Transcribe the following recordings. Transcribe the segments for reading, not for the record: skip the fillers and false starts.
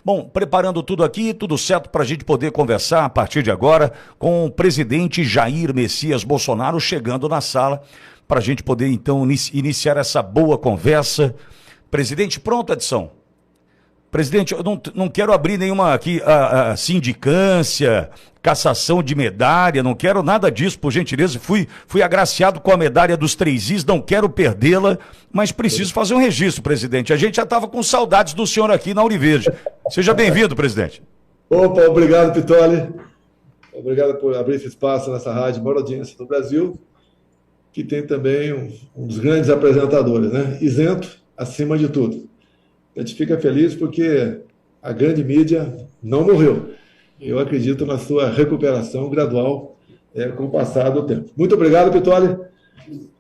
Bom, preparando tudo aqui, tudo certo para a gente poder conversar a partir de agora com o presidente Jair Messias Bolsonaro chegando na sala para a gente poder então iniciar essa boa conversa. Presidente, pronto, Edson? Presidente, eu não quero abrir nenhuma aqui a sindicância, cassação de medalha, não quero nada disso, por gentileza. Fui agraciado com a medalha dos 3 Is, não quero perdê-la, mas preciso fazer um registro, presidente. A gente já estava com saudades do senhor aqui na Ouriverde. Seja bem-vindo, presidente. Opa, obrigado, Pitoli. Obrigado por abrir esse espaço nessa rádio, maior audiência do Brasil, que tem também um dos grandes apresentadores, né? Isento acima de tudo. A gente fica feliz porque a grande mídia não morreu. Eu acredito na sua recuperação gradual com o passar do tempo. Muito obrigado, Pitoli.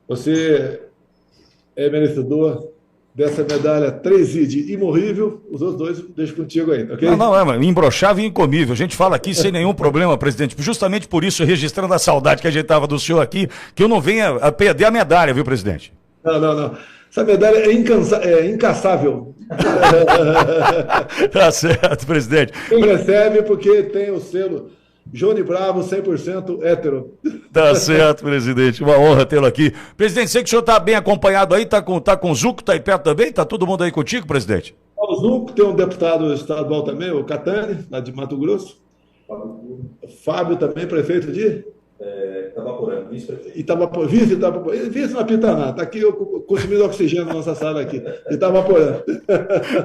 Você é merecedor dessa medalha 3I de imorrível. Os outros 2 deixo contigo aí, ok? Não, imbrochável e incomível. A gente fala aqui sem nenhum problema, presidente. Justamente por isso, registrando a saudade que a gente estava do senhor aqui, que eu não venha a perder a medalha, viu, presidente? Não. Essa medalha é incaçável. Tá certo, presidente. Quem recebe porque tem o selo Johnny Bravo 100% hétero. Tá certo, presidente. Uma honra tê-lo aqui. Presidente, sei que o senhor está bem acompanhado aí, tá com o Zuco, tá aí perto também? Tá todo mundo aí contigo, presidente? O Zuco, tem um deputado estadual também, o Catani, lá de Mato Grosso. O Fábio também, prefeito de... Itabaporã, vice-prefeito. Vice não apita nada. Está aqui consumindo oxigênio na nossa sala aqui. Itabaporã.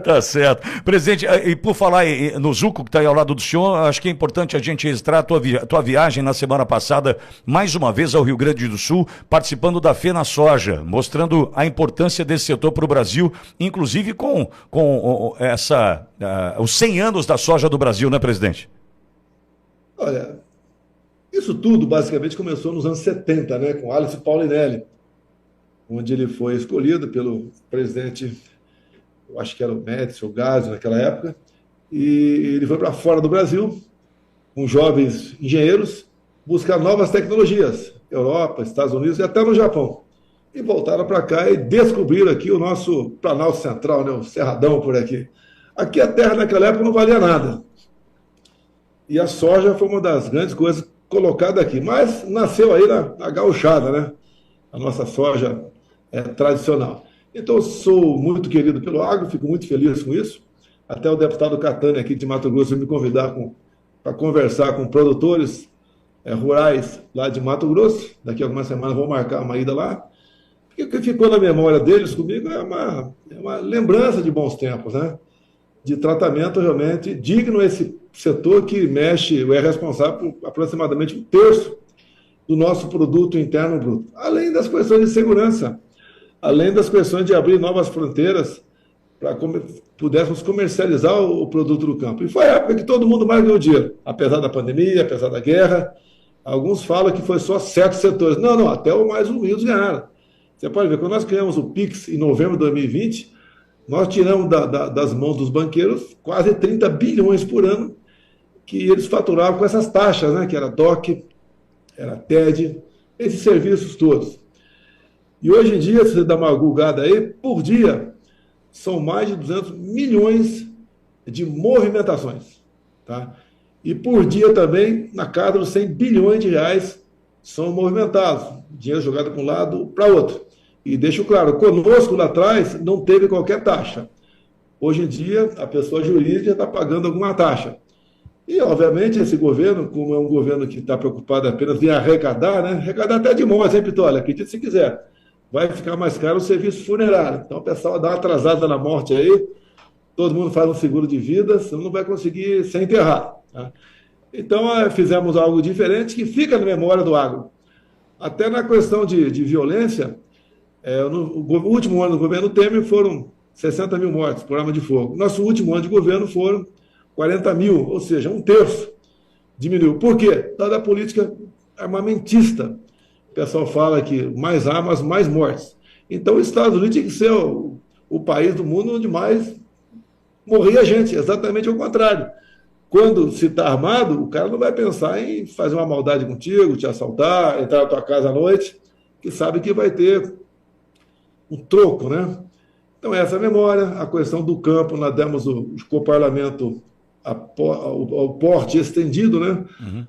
Tá certo. Presidente, e por falar no Zuco, que está aí ao lado do senhor, acho que é importante a gente registrar a tua viagem na semana passada, mais uma vez ao Rio Grande do Sul, participando da Fena Soja, mostrando a importância desse setor para o Brasil, inclusive com os 100 anos da soja do Brasil, né, presidente? Olha... Isso tudo, basicamente, começou nos anos 70, né, com Alice Paulinelli, onde ele foi escolhido pelo presidente, eu acho que era o Médici ou Gásio naquela época, e ele foi para fora do Brasil, com jovens engenheiros, buscar novas tecnologias, Europa, Estados Unidos e até no Japão. E voltaram para cá e descobriram aqui o nosso Planalto Central, né, o Cerradão por aqui. Aqui a terra naquela época não valia nada. E a soja foi uma das grandes coisas colocado aqui, mas nasceu aí na gauchada, né? A nossa soja tradicional. Então, eu sou muito querido pelo agro, fico muito feliz com isso. Até o deputado Catani aqui de Mato Grosso me convidar para conversar com produtores rurais lá de Mato Grosso. Daqui a algumas semanas vou marcar uma ida lá. Porque o que ficou na memória deles comigo é uma lembrança de bons tempos, né? De tratamento realmente digno esse setor que mexe, é responsável por aproximadamente 1/3 do nosso produto interno bruto. Além das questões de segurança, além das questões de abrir novas fronteiras para pudéssemos comercializar o produto do campo. E foi a época que todo mundo mais ganhou dinheiro, apesar da pandemia, apesar da guerra. Alguns falam que foi só certos setores. Não, até os mais humildes ganharam. Você pode ver, quando nós criamos o PIX em novembro de 2020, nós tiramos das mãos dos banqueiros quase 30 bilhões por ano que eles faturavam com essas taxas, né? Que era DOC, era TED, esses serviços todos. E hoje em dia, se você dá uma gulgada aí, por dia, são mais de 200 milhões de movimentações. Tá? E por dia também, na casa dos 100 bilhões de reais são movimentados. Dinheiro jogado para um lado para outro. E deixo claro, conosco lá atrás não teve qualquer taxa. Hoje em dia, a pessoa jurídica está pagando alguma taxa. E, obviamente, esse governo, como é um governo que está preocupado apenas em arrecadar, né? Arrecadar até de mão, hein, Pitoli? Acredite se quiser. Vai ficar mais caro o serviço funerário. Então, o pessoal dá uma atrasada na morte aí, todo mundo faz um seguro de vida, senão não vai conseguir ser enterrado. Tá? Então, fizemos algo diferente que fica na memória do agro. Até na questão de violência, no último ano do governo Temer foram 60 mil mortes por arma de fogo. Nosso último ano de governo foram 40 mil, ou seja, 1/3 diminuiu. Por quê? Dada a política armamentista. O pessoal fala que mais armas, mais mortes. Então, os Estados Unidos tinha que ser o país do mundo onde mais morria gente, exatamente ao contrário. Quando se está armado, o cara não vai pensar em fazer uma maldade contigo, te assaltar, entrar na tua casa à noite, que sabe que vai ter um troco, né? Então, essa é a memória, a questão do campo, nós demos o coparlamento o porte estendido, né?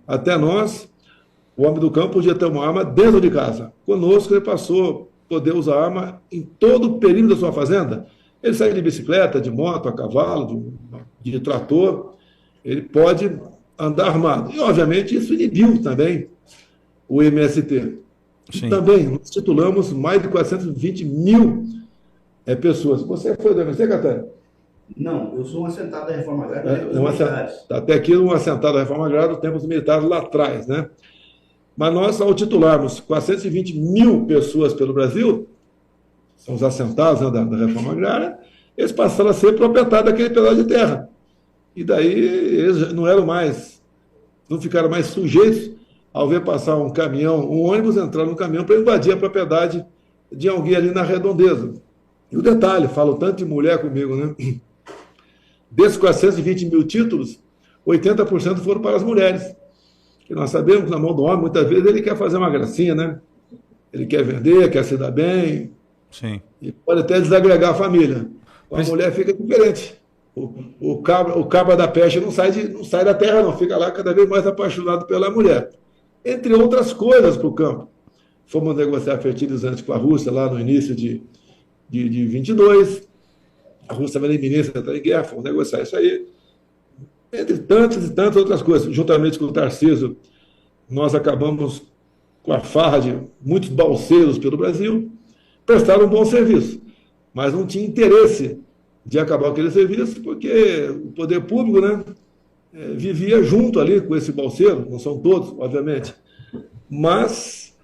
Até nós, o homem do campo podia ter uma arma dentro de casa. Conosco, ele passou a poder usar arma em todo o perímetro da sua fazenda. Ele sai de bicicleta, de moto, a cavalo, de trator, ele pode andar armado. E, obviamente, isso inibiu também o MST. E também, nós titulamos mais de 420 mil pessoas. Você foi do MST, Catânia? Não, eu sou um assentado da Reforma Agrária. Até aqui um assentado da Reforma Agrária dos tempos militares lá atrás, né? Mas nós, ao titularmos 420 mil pessoas pelo Brasil, são os assentados, né, da Reforma Agrária, eles passaram a ser proprietários daquele pedaço de terra. E daí eles não ficaram mais sujeitos ao ver passar um caminhão, um ônibus entrar no caminhão para invadir a propriedade de alguém ali na redondeza. E o detalhe, falo tanto de mulher comigo, né? Desses 420 mil títulos, 80% foram para as mulheres. Que nós sabemos que na mão do homem, muitas vezes, ele quer fazer uma gracinha, né? Ele quer vender, quer se dar bem. Sim. E pode até desagregar a família. Com a mulher fica diferente. O cabra da peste não sai da terra, não. Fica lá cada vez mais apaixonado pela mulher. Entre outras coisas para o campo. Fomos negociar fertilizantes com a Rússia lá no início de 22. A Rússia estava na iminência de entrar em guerra, fomos negociar isso aí. Entre tantas e tantas outras coisas. Juntamente com o Tarcísio, nós acabamos com a farra de muitos balseiros pelo Brasil, prestaram um bom serviço, mas não tinha interesse de acabar aquele serviço, porque o poder público, né, vivia junto ali com esse balseiro, não são todos, obviamente, mas,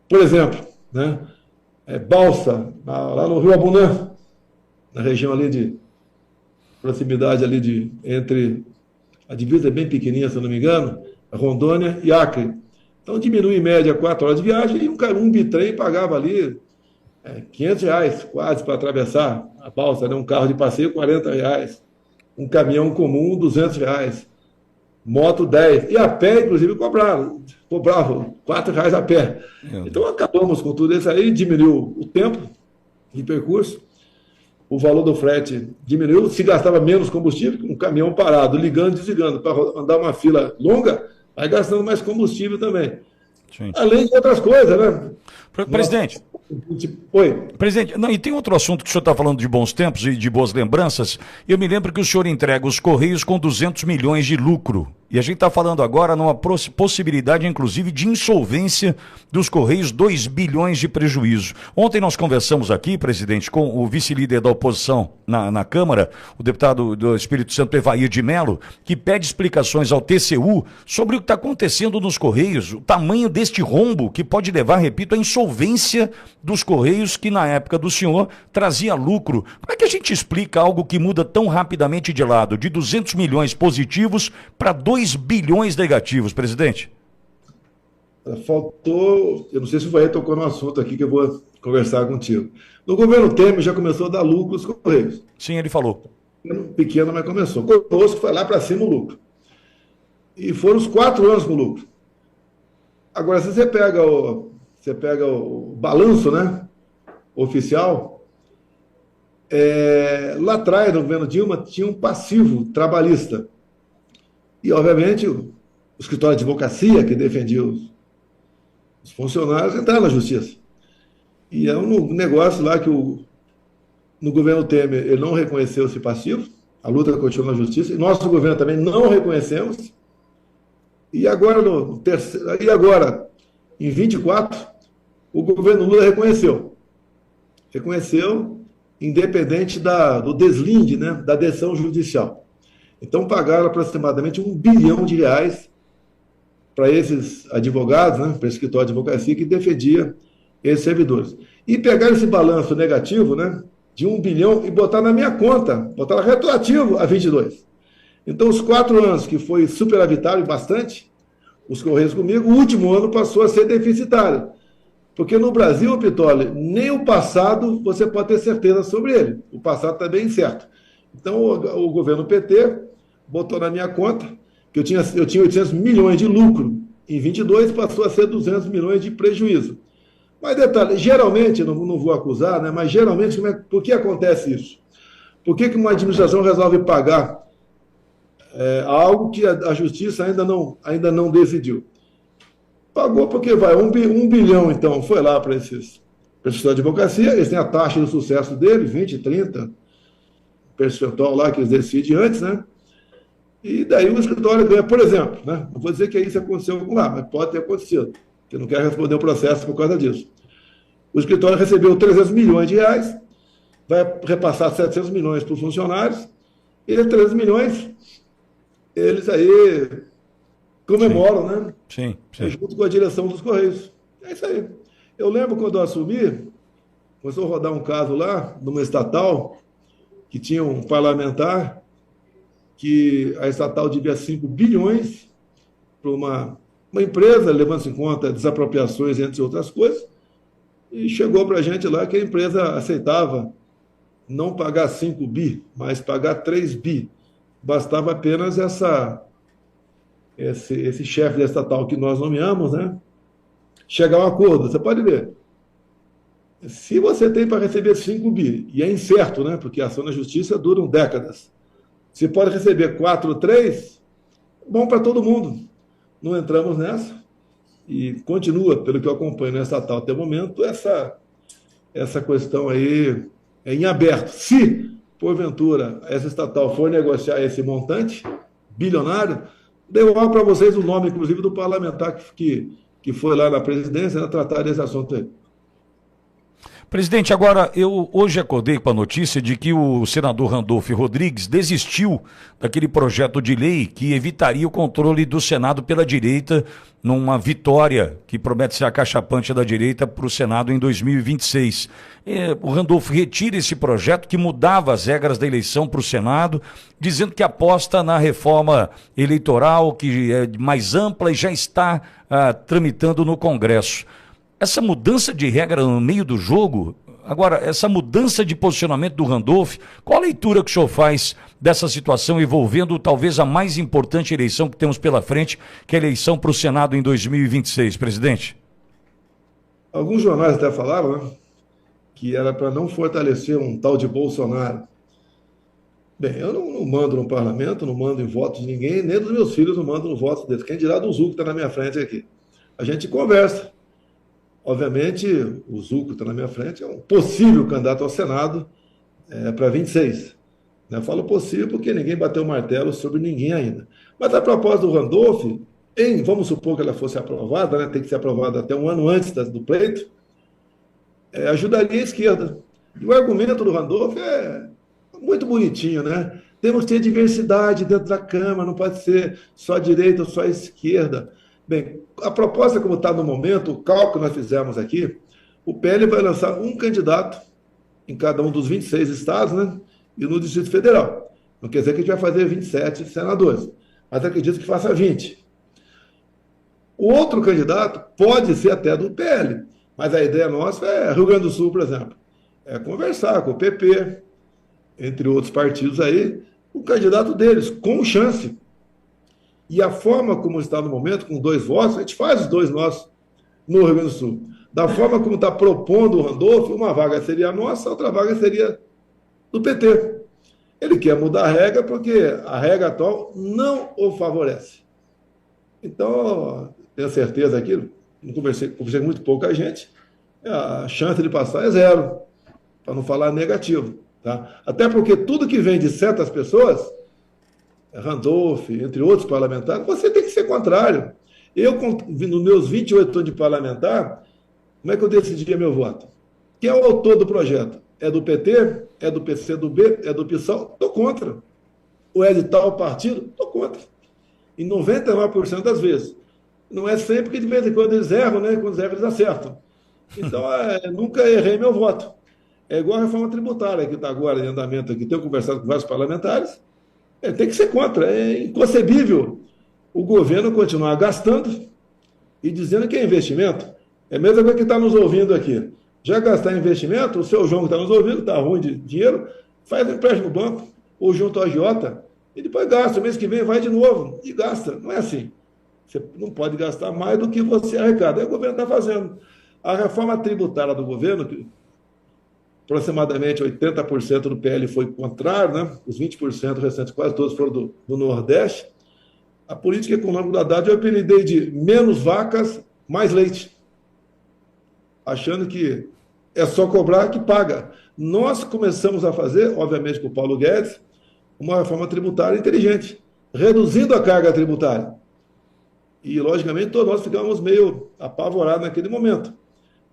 por exemplo, né, balsa, lá no Rio Abunã, na região ali de proximidade ali entre a divisa é bem pequenininha, se eu não me engano, Rondônia e Acre. Então diminui em média 4 horas de viagem e um bitrem pagava ali R$ 500 quase para atravessar a balsa, né? Um carro de passeio R$ 40, um caminhão comum R$ 200, moto 10, e a pé inclusive cobravam R$ 4 a pé. Então acabamos com tudo isso aí, diminuiu o tempo de percurso, o valor do frete diminuiu, se gastava menos combustível, um caminhão parado, ligando e desligando, para andar uma fila longa, vai gastando mais combustível também. Sim. Além de outras coisas, né? Presidente. Oi. Presidente, não, e tem outro assunto que o senhor está falando de bons tempos e de boas lembranças. Eu me lembro que o senhor entrega os Correios com 200 milhões de lucro. E a gente está falando agora numa possibilidade, inclusive, de insolvência dos Correios, 2 bilhões de prejuízo. Ontem nós conversamos aqui, presidente, com o vice-líder da oposição na Câmara, o deputado do Espírito Santo, Evair de Mello, que pede explicações ao TCU sobre o que está acontecendo nos Correios, o tamanho deste rombo que pode levar, repito, à insolvência dos Correios, que na época do senhor trazia lucro. Como é que a gente explica algo que muda tão rapidamente de lado, de 200 milhões positivos para 2 bilhões negativos, presidente? Faltou, eu não sei se o Vair tocou no assunto aqui que eu vou conversar contigo. No governo Temer já começou a dar lucro aos Correios. Sim, ele falou. Pequeno, mas começou. Conosco foi lá para cima o lucro. E foram os 4 anos com lucro. Agora, se você pega o balanço, né, oficial, lá atrás, no governo Dilma, tinha um passivo trabalhista. E, obviamente, o escritório de advocacia que defendia os funcionários entraram na justiça. E é um negócio lá que no governo Temer ele não reconheceu esse passivo, a luta continua na justiça, e nosso governo também não reconhecemos. E agora, em 24, o governo Lula reconheceu. Reconheceu, independente do deslinde, né, da decisão judicial. Então, pagaram aproximadamente R$1 bilhão para esses advogados, né, para esse escritório de advocacia que defendia esses servidores. E pegaram esse balanço negativo, né, de R$1 bilhão e botaram na minha conta, botaram retroativo a 22. Então, os 4 anos que foi superavitário bastante, os Correios comigo, o último ano passou a ser deficitário. Porque no Brasil, Pitoli, nem o passado você pode ter certeza sobre ele. O passado está bem incerto. Então, o governo PT botou na minha conta que eu tinha 800 milhões de lucro em 22, passou a ser 200 milhões de prejuízo. Mas detalhe, geralmente, não vou acusar, né, mas geralmente, por que acontece isso? Por que uma administração resolve pagar algo que a justiça ainda não decidiu? Pagou porque vai 1 bilhão, então, foi lá para esses de advocacia, eles têm a taxa de sucesso deles, 20, 30 percentual lá que eles decidem antes, né? E daí o escritório ganha, por exemplo, né? Não vou dizer que isso aconteceu lá, mas pode ter acontecido, porque não quero responder o processo por causa disso. O escritório recebeu 300 milhões de reais, vai repassar 700 milhões para os funcionários, e esses 300 milhões, eles aí comemoram, sim, né? Sim, sim. Junto com a direção dos Correios. É isso aí. Eu lembro quando eu assumi, começou a rodar um caso lá, numa estatal, que tinha um parlamentar, que a estatal devia 5 bilhões para uma empresa, levando-se em conta desapropriações, entre outras coisas, e chegou para a gente lá que a empresa aceitava não pagar 5 bi, mas pagar 3 bi. Bastava apenas esse chefe da estatal que nós nomeamos, né, chegar a um acordo. Você pode ver. Se você tem para receber 5 bi, e é incerto, né, porque a ação na justiça duram décadas, você pode receber 4 ou 3, bom para todo mundo. Não entramos nessa e continua, pelo que eu acompanho na estatal até o momento, essa questão aí em aberto. Se, porventura, essa estatal for negociar esse montante bilionário, deu para vocês o nome, inclusive, do parlamentar que foi lá na presidência, né, tratar desse assunto aí. Presidente, agora, eu hoje acordei com a notícia de que o senador Randolfo Rodrigues desistiu daquele projeto de lei que evitaria o controle do Senado pela direita numa vitória que promete ser acachapante da direita para o Senado em 2026. O Randolfo retira esse projeto que mudava as regras da eleição para o Senado, dizendo que aposta na reforma eleitoral, que é mais ampla e já está tramitando no Congresso. Essa mudança de regra no meio do jogo, agora, essa mudança de posicionamento do Randolph, qual a leitura que o senhor faz dessa situação envolvendo talvez a mais importante eleição que temos pela frente, que é a eleição para o Senado em 2026, presidente? Alguns jornais até falaram, né, que era para não fortalecer um tal de Bolsonaro. Bem, eu não mando no parlamento, não mando em votos de ninguém, nem dos meus filhos não mando no voto deles. Quem dirá do Zuco que está na minha frente aqui? A gente conversa. Obviamente, o Zuco que está na minha frente é um possível candidato ao Senado para 26. Eu falo possível porque ninguém bateu o martelo sobre ninguém ainda. Mas a proposta do Randolph, vamos supor que ela fosse aprovada, né, tem que ser aprovada até um ano antes do pleito, ajudaria a esquerda. E o argumento do Randolph é muito bonitinho, né? Temos que ter diversidade dentro da Câmara, não pode ser só direita ou só esquerda. Bem, a proposta como está no momento, o cálculo que nós fizemos aqui, o PL vai lançar um candidato em cada um dos 26 estados, né? E no Distrito Federal. Não quer dizer que a gente vai fazer 27 senadores, mas acredito que faça 20. O outro candidato pode ser até do PL, mas a ideia nossa Rio Grande do Sul, por exemplo, conversar com o PP, entre outros partidos aí, o candidato deles, com chance. E a forma como está no momento, com 2 votos, a gente faz os 2 nossos no Rio Grande do Sul. Da forma como está propondo o Randolph, uma vaga seria a nossa, outra vaga seria do PT. Ele quer mudar a regra porque a regra atual não o favorece. Então, tenho certeza aqui, conversei com muito pouca gente, a chance de passar é 0, para não falar negativo. Tá? Até porque tudo que vem de certas pessoas, Randolph, entre outros parlamentares, você tem que ser contrário. Eu, nos meus 28 anos de parlamentar, como é que eu decidia meu voto? Quem é o autor do projeto? É do PT? É do PCdoB? É do PSOL? Estou contra. Ou é de tal partido? Estou contra. Em 99% das vezes. Não é sempre que de vez em quando eles erram, né? Quando eles erram, eles acertam. Então, nunca errei meu voto. É igual a reforma tributária que está agora em andamento aqui. Tenho conversado com vários parlamentares. Tem que ser contra. É inconcebível o governo continuar gastando e dizendo que é investimento. É a mesma coisa que está nos ouvindo aqui. Já gastar investimento, o seu João que está nos ouvindo, está ruim de dinheiro, faz um empréstimo no banco ou junto ao agiota e depois gasta. O mês que vem vai de novo e gasta. Não é assim. Você não pode gastar mais do que você arrecada. É o governo está fazendo. A reforma tributária do governo, aproximadamente 80% do PL foi contrário, né? Os 20% restantes, quase todos foram do Nordeste. A política econômica do Haddad eu apelidei de menos vacas, mais leite, achando que é só cobrar que paga. Nós começamos a fazer, obviamente com o Paulo Guedes, uma reforma tributária inteligente, reduzindo a carga tributária. E, logicamente, todos nós ficamos meio apavorados naquele momento.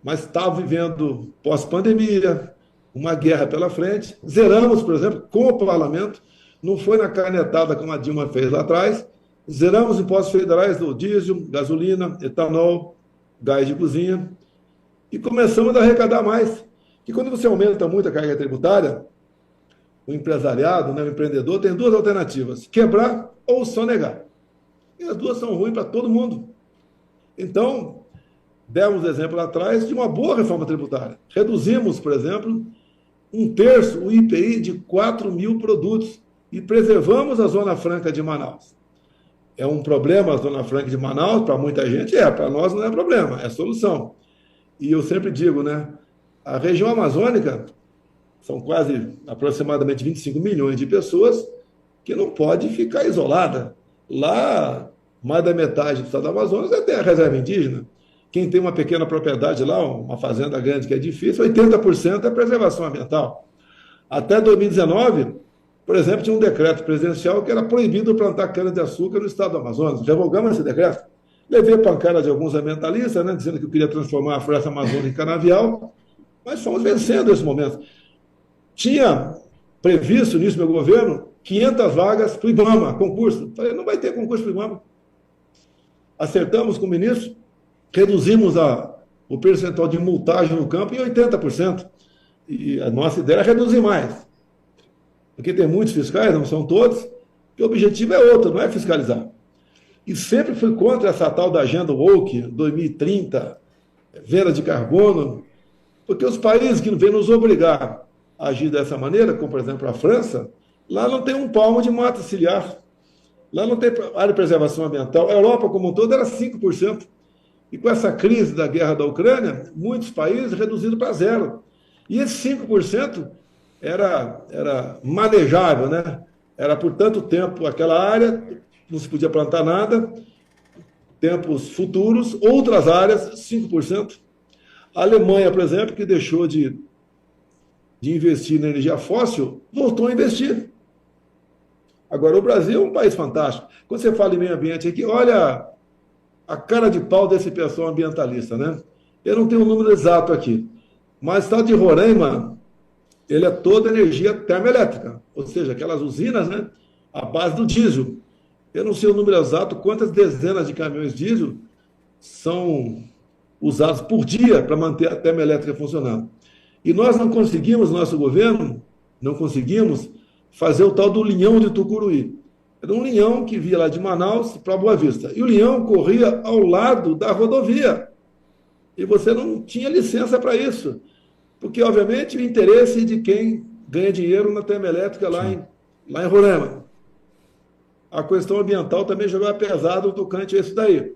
Mas estava vivendo pós-pandemia, uma guerra pela frente. Zeramos, por exemplo, com o parlamento, não foi na canetada como a Dilma fez lá atrás, zeramos impostos federais do diesel, gasolina, etanol, gás de cozinha, e começamos a arrecadar mais. E quando você aumenta muito a carga tributária, o empresariado, né, o empreendedor, tem duas alternativas: quebrar ou sonegar. E as duas são ruins para todo mundo. Então, demos exemplo lá atrás de uma boa reforma tributária. Reduzimos, por exemplo, 1/3 o IPI de 4.000 produtos e preservamos a Zona Franca de Manaus. É um problema a Zona Franca de Manaus? Para muita gente para nós não é problema, é solução. E eu sempre digo, né, a região amazônica são quase aproximadamente 25 milhões de pessoas que não pode ficar isolada. Lá, mais da metade do estado do Amazonas é terra reserva indígena. Quem tem uma pequena propriedade lá, uma fazenda grande que é difícil, 80% é preservação ambiental. Até 2019, por exemplo, tinha um decreto presidencial que era proibido plantar cana-de-açúcar no estado do Amazonas. Revogamos esse decreto. Levei a pancada de alguns ambientalistas, né, dizendo que eu queria transformar a floresta amazônica em canavial, mas fomos vencendo esse momento. Tinha previsto nisso meu governo 500 vagas para o IBAMA, concurso. Falei, não vai ter concurso para o IBAMA. Acertamos com o ministro, reduzimos o percentual de multagem no campo em 80%. E a nossa ideia é reduzir mais. Porque tem muitos fiscais, não são todos, e o objetivo é outro, não é fiscalizar. E sempre fui contra essa tal da agenda woke, 2030, venda de carbono, porque os países que vêm nos obrigar a agir dessa maneira, como por exemplo a França, lá não tem um palmo de mata ciliar, lá não tem área de preservação ambiental. A Europa como um todo era 5%. E com essa crise da guerra da Ucrânia, muitos países reduziram para zero. E esse 5% era manejável, né? Era por tanto tempo aquela área, não se podia plantar nada, tempos futuros, outras áreas, 5%. A Alemanha, por exemplo, que deixou de investir na energia fóssil, voltou a investir. Agora, o Brasil é um país fantástico. Quando você fala em meio ambiente aqui, olha a cara de pau desse pessoal ambientalista, né? Eu não tenho o número exato aqui, mas o estado de Roraima, ele é toda energia termoelétrica, ou seja, aquelas usinas, né, à base do diesel. Eu não sei o número exato, quantas dezenas de caminhões diesel são usados por dia para manter a termoelétrica funcionando. E nós não conseguimos, nosso governo, não conseguimos fazer o tal do linhão de Tucuruí. Era um linhão que via lá de Manaus para Boa Vista. E o linhão corria ao lado da rodovia. E você não tinha licença para isso. Porque, obviamente, o interesse de quem ganha dinheiro na termoelétrica lá em Roraima. A questão ambiental também jogou pesado no tocante a isso daí.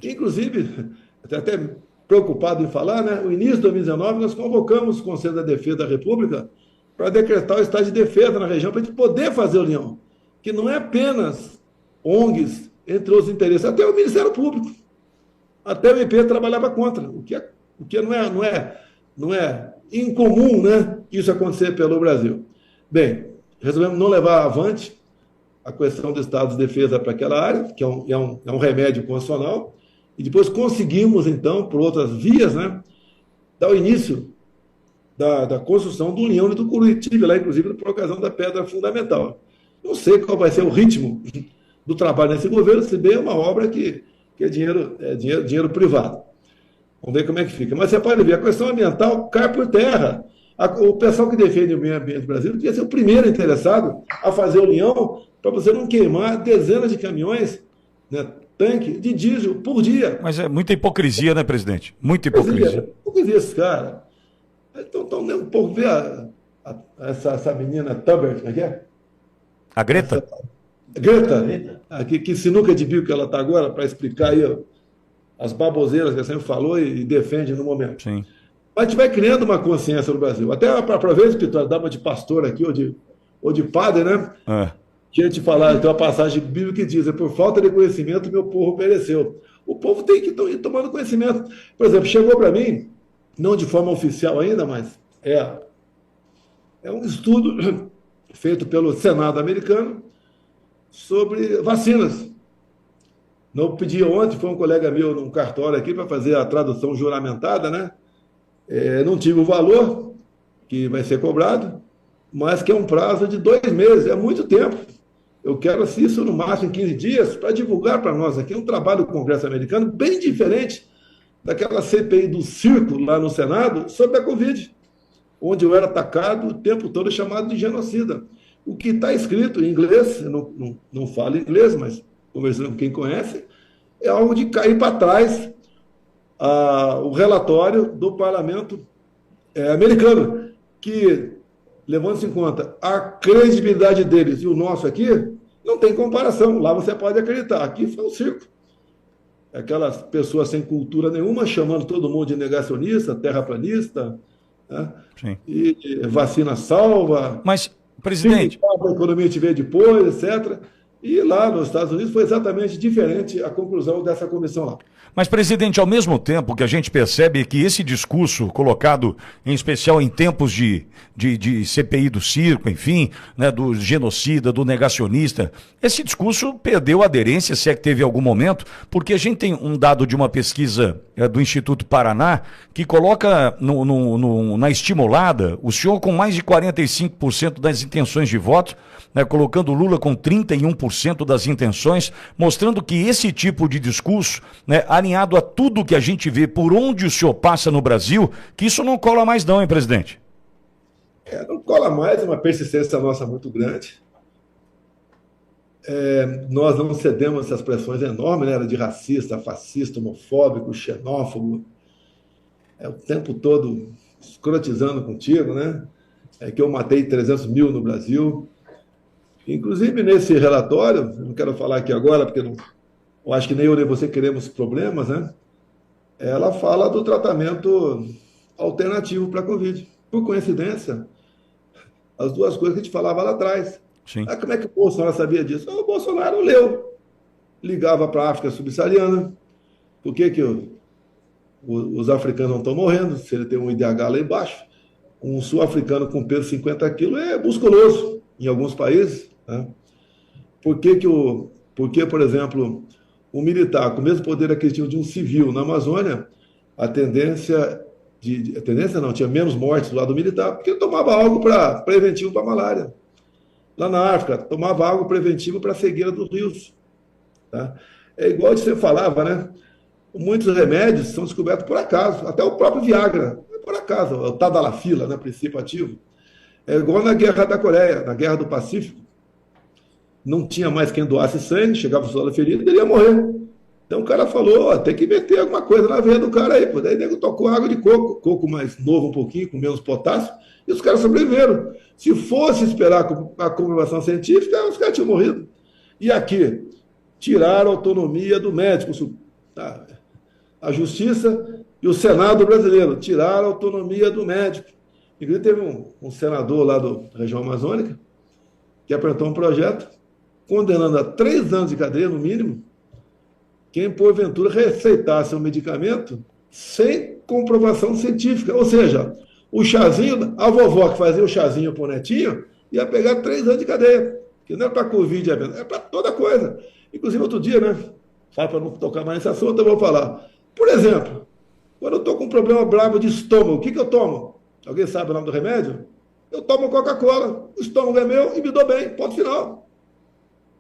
Inclusive, até preocupado em falar, né? No início de 2019, nós convocamos o Conselho da Defesa da República para decretar o estado de defesa na região, para a gente poder fazer o linhão. Que não é apenas ONGs, entre os interesses, até o Ministério Público. Até o IP trabalhava contra, o que não é incomum, né, isso acontecer pelo Brasil. Bem, resolvemos não levar avante a questão do estado de defesa para aquela área, que é um remédio constitucional, e depois conseguimos, então, por outras vias, né, dar o início da construção do União de Tucuruí. Tive lá, inclusive, por ocasião da pedra fundamental. Não sei qual vai ser o ritmo do trabalho nesse governo, se bem é uma obra que é dinheiro privado. Vamos ver como é que fica. Mas você pode ver, a questão ambiental cai por terra. O pessoal que defende o meio ambiente do Brasil devia ser o primeiro interessado a fazer a união para você não queimar dezenas de caminhões, né, tanque de diesel por dia. Mas é muita hipocrisia, né, presidente? Muita hipocrisia. Hipocrisia esses caras. Então, um pouco, ver essa menina Thunberg, como é que é? A Greta? Greta, que sinuca de bico que ela está agora, para explicar aí as baboseiras que você sempre falou e defende no momento. Sim. Mas a gente vai criando uma consciência no Brasil. Até para ver, Vitória, dá uma de pastor aqui, ou de padre, né? É. Que a gente falar, tem uma passagem bíblica que diz: por falta de conhecimento, meu povo pereceu. O povo tem que ir tomando conhecimento. Por exemplo, chegou para mim, não de forma oficial ainda, mas é um estudo feito pelo Senado americano sobre vacinas. Não pedi ontem, foi um colega meu num cartório aqui para fazer a tradução juramentada, né? Não tive o valor que vai ser cobrado, mas que é um prazo de 2 meses, é muito tempo. Eu quero assim, isso no máximo em 15 dias para divulgar para nós aqui um trabalho do Congresso americano bem diferente daquela CPI do circo lá no Senado sobre a Covid, onde eu era atacado o tempo todo chamado de genocida. O que está escrito em inglês, eu não falo inglês, mas conversando com quem conhece, é algo de cair para trás o relatório do parlamento americano, que, levando-se em conta a credibilidade deles e o nosso aqui, não tem comparação. Lá você pode acreditar. Aqui foi um circo. Aquelas pessoas sem cultura nenhuma, chamando todo mundo de negacionista, terraplanista, né? E vacina salva. Mas, presidente... A economia te vê depois, etc. E lá nos Estados Unidos foi exatamente diferente a conclusão dessa comissão lá. Mas, presidente, ao mesmo tempo que a gente percebe que esse discurso colocado, em especial em tempos de CPI do circo, enfim, né, do genocida, do negacionista, esse discurso perdeu aderência, se é que teve algum momento, porque a gente tem um dado de uma pesquisa do Instituto Paraná que coloca na estimulada o senhor com mais de 45% das intenções de voto, né, colocando Lula com 31% das intenções, mostrando que esse tipo de discurso, né, alinhado a tudo que a gente vê por onde o senhor passa no Brasil, que isso não cola mais não, hein, presidente? Não cola mais, é uma persistência nossa muito grande. Nós não cedemos essas pressões enormes, né, de racista, fascista, homofóbico, xenófobo, o tempo todo escrotizando contigo, né? Que eu matei 300 mil no Brasil. Inclusive, nesse relatório, não quero falar aqui agora, porque eu acho que nem eu nem você queremos problemas, né? Ela fala do tratamento alternativo para a Covid. Por coincidência, as duas coisas que a gente falava lá atrás. Sim. Como é que o Bolsonaro sabia disso? O Bolsonaro leu. Ligava para a África subsaariana. Por que os africanos não estão morrendo? Se ele tem um IDH lá embaixo. Um sul-africano com peso de 50 quilos é musculoso em alguns países. Né? Por que, por exemplo, um militar com o mesmo poder aquisitivo de um civil na Amazônia, tinha menos mortes do lado militar, porque tomava algo preventivo para a malária. Lá na África, tomava algo preventivo para a cegueira dos rios. Tá? É igual você falava, né? Muitos remédios são descobertos por acaso, até o próprio Viagra, por acaso, o Tadalafila, né, princípio ativo. É igual na Guerra da Coreia, na Guerra do Pacífico. Não tinha mais quem doasse sangue, chegava o soldado ferido, ele ia morrer. Então o cara falou, tem que meter alguma coisa na veia do cara aí. Pô. Daí o nego tocou água de coco mais novo um pouquinho, com menos potássio, e os caras sobreviveram. Se fosse esperar a comprovação científica, os caras tinham morrido. E aqui, tiraram a autonomia do médico. A Justiça e o Senado brasileiro tiraram a autonomia do médico. Inclusive teve um senador lá da região amazônica que apresentou um projeto condenando a 3 anos de cadeia, no mínimo, quem, porventura, receitasse um medicamento sem comprovação científica. Ou seja, o chazinho, a vovó que fazia o chazinho pro netinho, ia pegar 3 anos de cadeia. Que não é para Covid, é para toda coisa. Inclusive, outro dia, né? Fala para não tocar mais nesse assunto, eu vou falar. Por exemplo, quando eu estou com um problema bravo de estômago, o que eu tomo? Alguém sabe o nome do remédio? Eu tomo Coca-Cola, o estômago é meu e me dou bem, ponto final.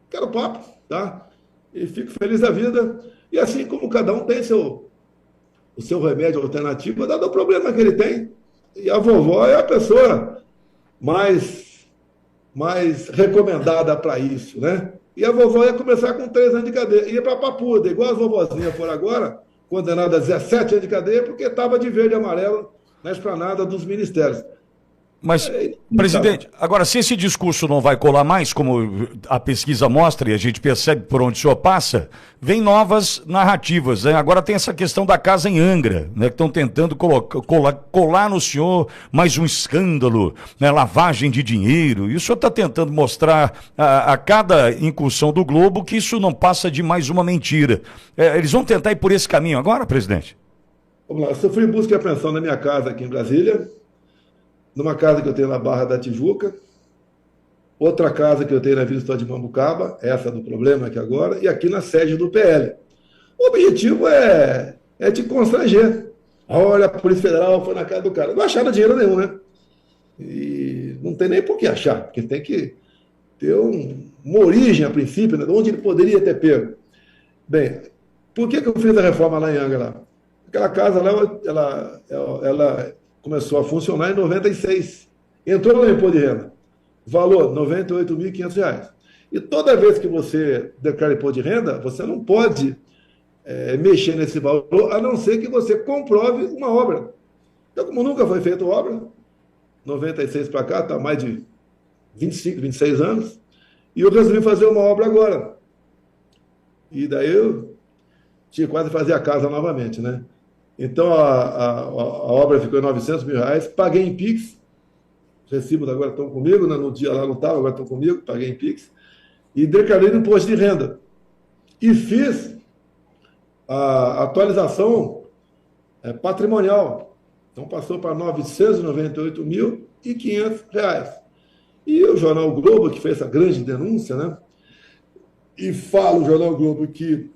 Quero papo, tá? E fico feliz da vida. E assim como cada um tem o seu remédio alternativo, dado o problema que ele tem. E a vovó é a pessoa mais recomendada para isso, né? E a vovó ia começar com 3 anos de cadeia, ia para Papuda, igual as vovozinhas foram agora, condenada a 17 anos de cadeia, porque estava de verde e amarelo na esplanada dos ministérios. Mas, presidente, agora, se esse discurso não vai colar mais, como a pesquisa mostra e a gente percebe por onde o senhor passa, vem novas narrativas, né? Agora tem essa questão da casa em Angra, né? Que estão tentando colar no senhor mais um escândalo, né? Lavagem de dinheiro. E o senhor está tentando mostrar a cada incursão do Globo que isso não passa de mais uma mentira. Eles vão tentar ir por esse caminho agora, presidente? Vamos lá, eu sofri busca e apreensão na minha casa aqui em Brasília, numa casa que eu tenho na Barra da Tijuca, outra casa que eu tenho na Vila História de Mambucaba, essa do problema aqui agora, e aqui na sede do PL. O objetivo é te constranger. Olha, a Polícia Federal foi na casa do cara. Não acharam dinheiro nenhum, né? E não tem nem por que achar, porque tem que ter uma origem, a princípio, né, de onde ele poderia ter pego. Bem, por que eu fiz a reforma lá em Angra? Lá? Aquela casa lá, ela começou a funcionar em 96. Entrou no imposto de renda. Valor, R$ 98.500. E toda vez que você declara imposto de renda, você não pode mexer nesse valor, a não ser que você comprove uma obra. Então, como nunca foi feita obra, 96 para cá, está mais de 25, 26 anos, e eu resolvi fazer uma obra agora. E daí eu tinha quase que fazer a casa novamente, né? Então, a obra ficou em R$ 900 mil, paguei em Pix, recibos agora estão comigo, né? No dia lá não estava, agora estão comigo, paguei em Pix, e declarei no imposto de renda. E fiz a atualização patrimonial. Então, passou para R$ 998.500. E o Jornal Globo, que fez essa grande denúncia, né? E fala o Jornal Globo que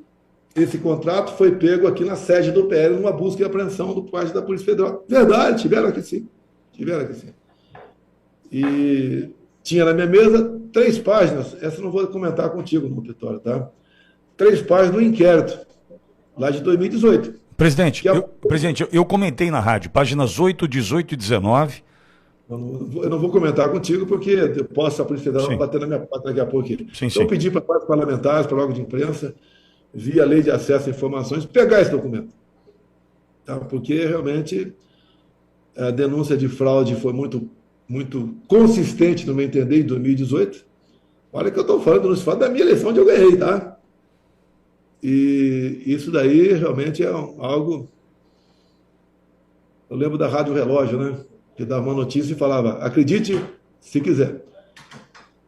esse contrato foi pego aqui na sede do PL numa busca e apreensão do parte da Polícia Federal. Verdade, tiveram aqui sim. E tinha na minha mesa 3 páginas, essa eu não vou comentar contigo no Vitória, tá? 3 páginas do inquérito, lá de 2018. Presidente, eu comentei na rádio, páginas 8, 18 e 19. Eu não vou comentar contigo, porque eu posso a Polícia Federal bater na minha porta daqui a pouco aqui. Sim, então, eu pedi para os parlamentares, para o órgão de imprensa, via lei de acesso a informações, pegar esse documento. Tá? Porque, realmente, a denúncia de fraude foi muito, muito consistente, no meu entender, em 2018. Olha que eu estou falando nos fatos da minha eleição onde eu ganhei, tá? E isso daí, realmente, é algo... Eu lembro da Rádio Relógio, né? Que dava uma notícia e falava, acredite se quiser.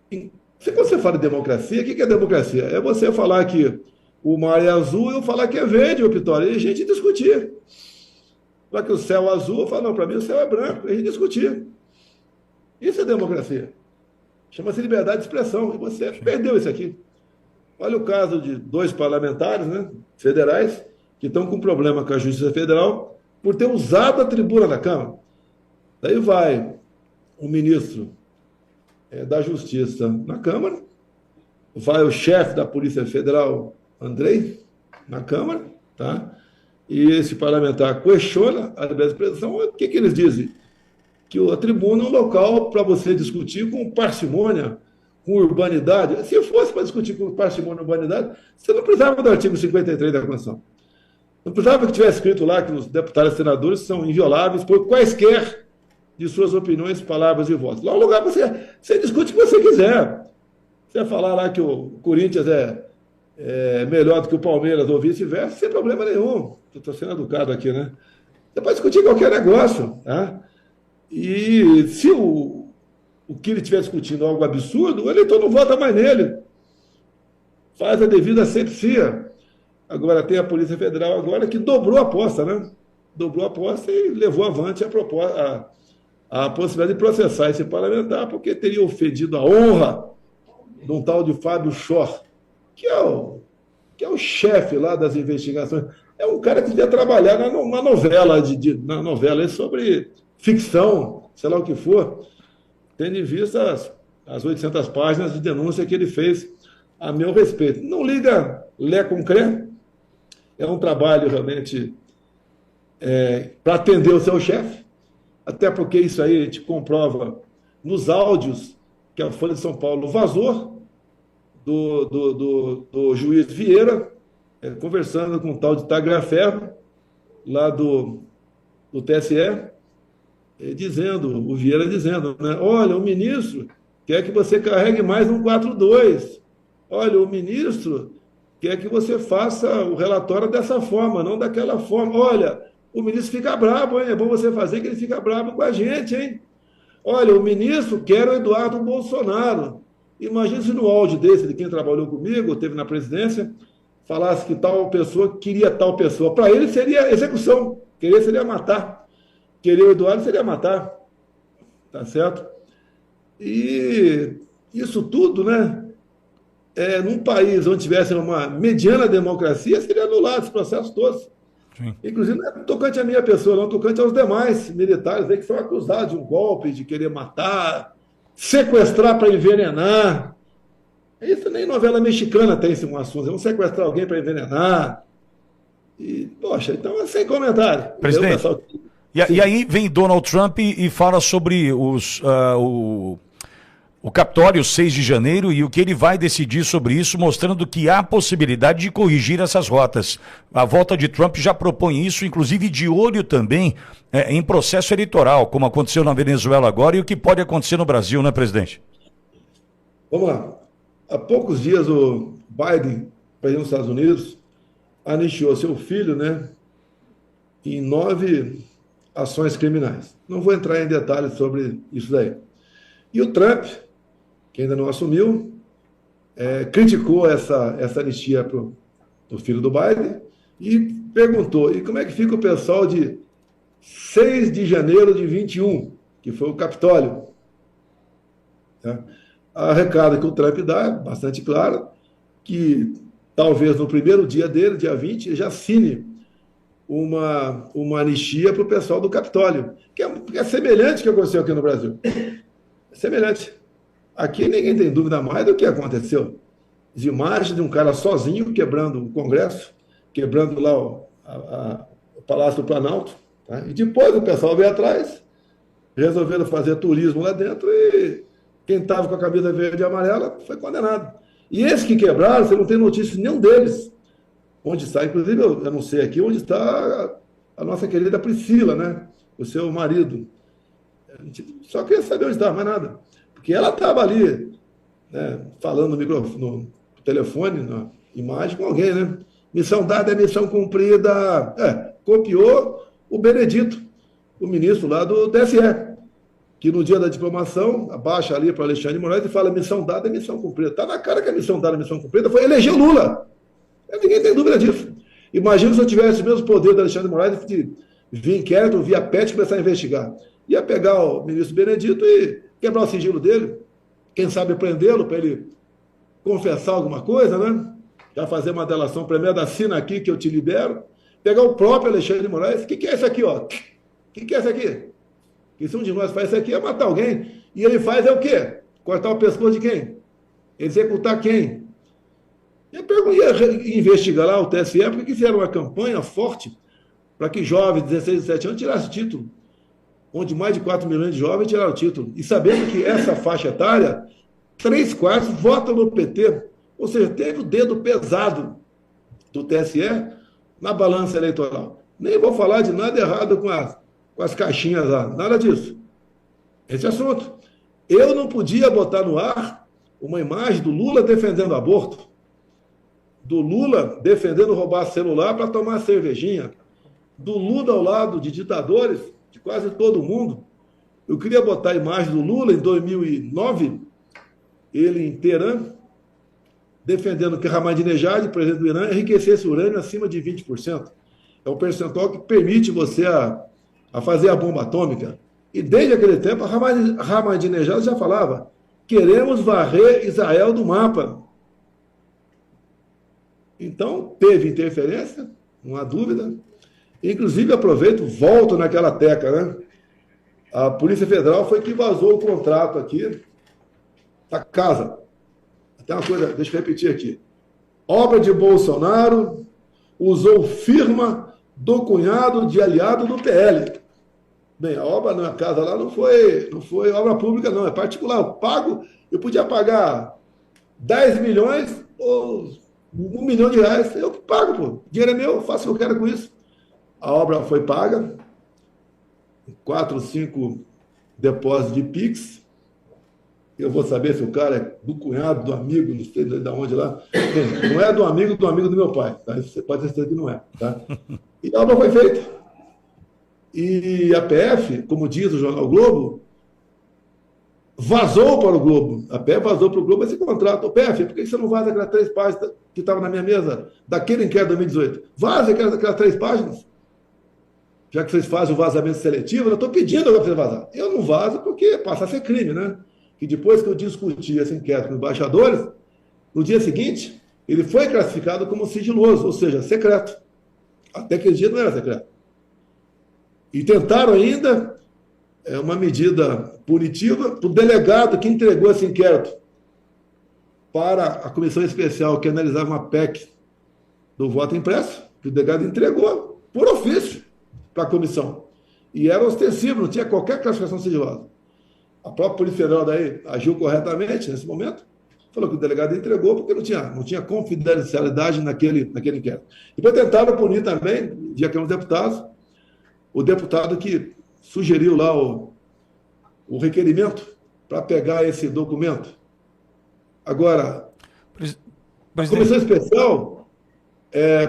E, quando você fala de democracia, o que é democracia? É você falar que o mar é azul e eu falar que é verde, ô Vitória, e a gente discutir. Falar que o céu é azul, eu falo, não, para mim o céu é branco, e a gente discutir. Isso é democracia. Chama-se liberdade de expressão, e você perdeu isso aqui. Olha o caso de 2 parlamentares, né, federais, que estão com problema com a Justiça Federal por ter usado a tribuna da Câmara. Daí vai o ministro da Justiça na Câmara, vai o chefe da Polícia Federal, Andrei, na Câmara, tá? E esse parlamentar questiona a liberdade de expressão. O que eles dizem? Que a tribuna é um local para você discutir com parcimônia, com urbanidade. Se fosse para discutir com parcimônia e urbanidade, você não precisava do artigo 53 da Constituição. Não precisava que tivesse escrito lá que os deputados e senadores são invioláveis por quaisquer de suas opiniões, palavras e votos. Lá é um lugar que você discute o que você quiser. Você vai falar lá que o Corinthians é melhor do que o Palmeiras ou vice-versa, sem problema nenhum. Estou sendo educado aqui, né? Você pode discutir qualquer negócio, tá? E se o que ele estiver discutindo é algo absurdo, o eleitor não vota mais nele. Faz a devida asepsia. Agora tem a Polícia Federal agora que dobrou a aposta, né? Dobrou a aposta e levou avante a possibilidade de processar esse parlamentar, porque teria ofendido a honra de um tal de Fábio Schor, que é o chefe lá das investigações. É um cara que devia trabalhar numa novela, na novela sobre ficção, sei lá o que for, tendo em vista as 800 páginas de denúncia que ele fez a meu respeito. Não liga Lé com Cré, é um trabalho realmente para atender o seu chefe, até porque isso aí a gente comprova nos áudios que a Folha de São Paulo vazou do juiz Vieira, conversando com o tal de Tagliaferro, lá do TSE, dizendo, o Vieira dizendo, né? Olha, o ministro quer que você carregue mais um 4.2. Olha, o ministro quer que você faça o relatório dessa forma, não daquela forma. Olha, o ministro fica bravo, hein? É bom você fazer que ele fica bravo com a gente, hein? Olha, o ministro quer o Eduardo Bolsonaro. Imagina se no áudio desse, de quem trabalhou comigo, teve na presidência, falasse que tal pessoa queria tal pessoa. Para ele seria execução. Querer seria matar. Querer o Eduardo seria matar. Tá certo? E isso tudo, né? Num país onde tivesse uma mediana democracia, seria anulado esse processo todos. Sim. Inclusive, não é tocante à minha pessoa, não, tocante aos demais militares aí que são acusados de um golpe, de querer matar, sequestrar para envenenar. Isso nem novela mexicana tem esse assunto. Vamos sequestrar alguém para envenenar. E, poxa, então é sem comentário. Presidente, e aí vem Donald Trump e fala sobre o Capitólio, 6 de janeiro, e o que ele vai decidir sobre isso, mostrando que há possibilidade de corrigir essas rotas. A volta de Trump já propõe isso, inclusive de olho também em processo eleitoral, como aconteceu na Venezuela agora e o que pode acontecer no Brasil, né, presidente? Vamos lá. Há poucos dias o Biden, presidente dos Estados Unidos, anistiou seu filho, né, em 9 ações criminais. Não vou entrar em detalhes sobre isso daí. E o Trump, que ainda não assumiu, criticou essa anistia pro filho do Biden e perguntou, e como é que fica o pessoal de 6 de janeiro de 21, que foi o Capitólio? Tá? A recado que o Trump dá é bastante claro, que talvez no primeiro dia dele, dia 20, ele já assine uma anistia para o pessoal do Capitólio, que é semelhante ao que aconteceu aqui no Brasil. É semelhante. Aqui ninguém tem dúvida mais do que aconteceu. De marcha de um cara sozinho, quebrando o Congresso, quebrando lá o Palácio do Planalto. Tá? E depois o pessoal veio atrás, resolveram fazer turismo lá dentro e quem estava com a camisa verde e amarela foi condenado. E esses que quebraram, você não tem notícia de nenhum deles. Onde está, inclusive, eu não sei aqui, onde está a nossa querida Priscila, né? O seu marido. A gente só queria saber onde está, mais nada. Porque ela estava ali, né, falando no telefone, na imagem com alguém, né? Missão dada é missão cumprida. Copiou o Benedito, o ministro lá do TSE, que no dia da diplomação, abaixa ali para Alexandre de Moraes e fala missão dada é missão cumprida. Está na cara que a missão dada é missão cumprida foi eleger Lula. Ninguém tem dúvida disso. Imagina se eu tivesse o mesmo poder do Alexandre de Moraes de vir inquérito, via PET e começar a investigar. Ia pegar o ministro Benedito e quebrar o sigilo dele, quem sabe prendê-lo para ele confessar alguma coisa, né? Já fazer uma delação premiada, assina aqui que eu te libero. Pegar o próprio Alexandre de Moraes, o que é isso aqui, ó? O que é isso aqui? Que se um de nós faz isso aqui é matar alguém. E ele faz é o quê? Cortar o pescoço de quem? Executar quem? Ia investigar lá o TSE, porque fizeram uma campanha forte para que jovens de 16 e 17 anos tirassem título. Onde mais de 4 milhões de jovens tiraram o título. E sabendo que essa faixa etária, 3/4 votam no PT. Ou seja, teve o dedo pesado do TSE na balança eleitoral. Nem vou falar de nada errado com as caixinhas lá, nada disso. Esse assunto. Eu não podia botar no ar uma imagem do Lula defendendo aborto, do Lula defendendo roubar celular para tomar cervejinha, do Lula ao lado de ditadores de quase todo mundo. Eu queria botar a imagem do Lula em 2009, ele em Teherã, defendendo que Ahmadinejad, presidente do Irã, enriquecesse urânio acima de 20%. É o percentual que permite você a fazer a bomba atômica. E desde aquele tempo, Ahmadinejad já falava: queremos varrer Israel do mapa. Então, teve interferência, não há dúvida. Inclusive, aproveito, volto naquela tecla, né? A Polícia Federal foi que vazou o contrato aqui da casa. Até uma coisa, deixa eu repetir aqui. Obra de Bolsonaro usou firma do cunhado de aliado do PL. Bem, a obra na casa lá não foi obra pública, não, é particular. Eu podia pagar 10 milhões ou R$1 milhão, eu que pago, pô. O dinheiro é meu, eu faço o que eu quero com isso. A obra foi paga, 4, 5 depósitos de Pix. Eu vou saber se o cara é do cunhado, do amigo, não sei de onde lá. Não é do amigo do meu pai. Tá? Você pode ter certeza que não é. Tá? E a obra foi feita. E a PF, como diz o jornal Globo, vazou para o Globo. A PF vazou para o Globo esse contrato. Ô, PF, por que você não vaza aquelas 3 páginas que estavam na minha mesa daquele inquérito de 2018? Vaza aquelas 3 páginas. Já que vocês fazem o vazamento seletivo, eu estou pedindo agora para vocês vazar. Eu não vazo porque passa a ser crime, né? Que depois que eu discuti esse inquérito com os embaixadores, no dia seguinte, ele foi classificado como sigiloso, ou seja, secreto. Até aquele dia não era secreto. E tentaram ainda uma medida punitiva para o delegado que entregou esse inquérito para a comissão especial que analisava uma PEC do voto impresso, que o delegado entregou por ofício para a comissão. E era ostensivo, não tinha qualquer classificação sigilosa. A própria Polícia Federal daí agiu corretamente nesse momento, falou que o delegado entregou porque não tinha confidencialidade naquele inquérito. Depois tentaram punir também, já que é um deputado, o deputado que sugeriu lá o requerimento para pegar esse documento. Agora, a comissão especial,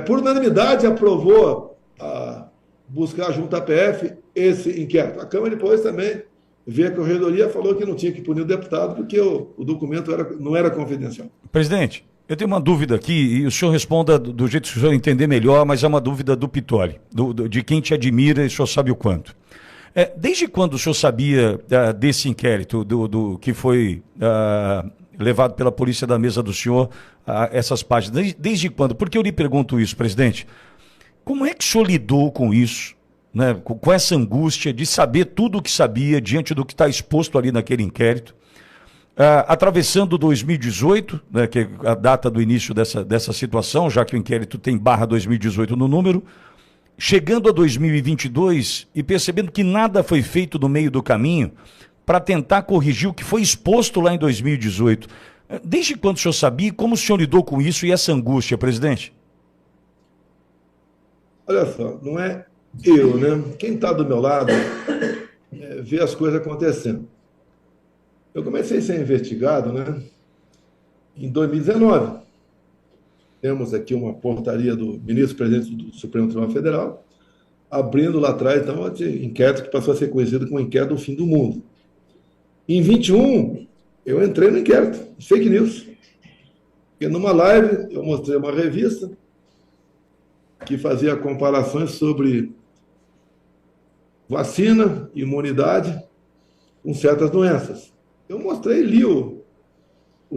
por unanimidade, aprovou buscar junto à PF esse inquérito. A Câmara depois também vê a Corredoria, falou que não tinha que punir o deputado porque o documento não era confidencial. Presidente, eu tenho uma dúvida aqui e o senhor responda do jeito que o senhor entender melhor, mas é uma dúvida do Pitoli, de quem te admira e o senhor sabe o quanto. Desde quando o senhor sabia desse inquérito que foi levado pela polícia da mesa do senhor, essas páginas? Desde quando? Por que eu lhe pergunto isso, presidente? Como é que o senhor lidou com isso, né, com essa angústia de saber tudo o que sabia diante do que está exposto ali naquele inquérito, atravessando 2018, né, que é a data do início dessa situação, já que o inquérito tem /2018 no número, chegando a 2022 e percebendo que nada foi feito no meio do caminho para tentar corrigir o que foi exposto lá em 2018. Desde quando o senhor sabia e como o senhor lidou com isso e essa angústia, presidente? Olha só, não é eu, né? Quem está do meu lado vê as coisas acontecendo. Eu comecei a ser investigado, né, em 2019. Temos aqui uma portaria do ministro-presidente do Supremo Tribunal Federal, abrindo lá atrás, então, esse inquérito que passou a ser conhecido como inquérito do fim do mundo. Em 21, eu entrei no inquérito, fake news. Porque numa live eu mostrei uma revista que fazia comparações sobre vacina, imunidade com certas doenças. Eu mostrei, li o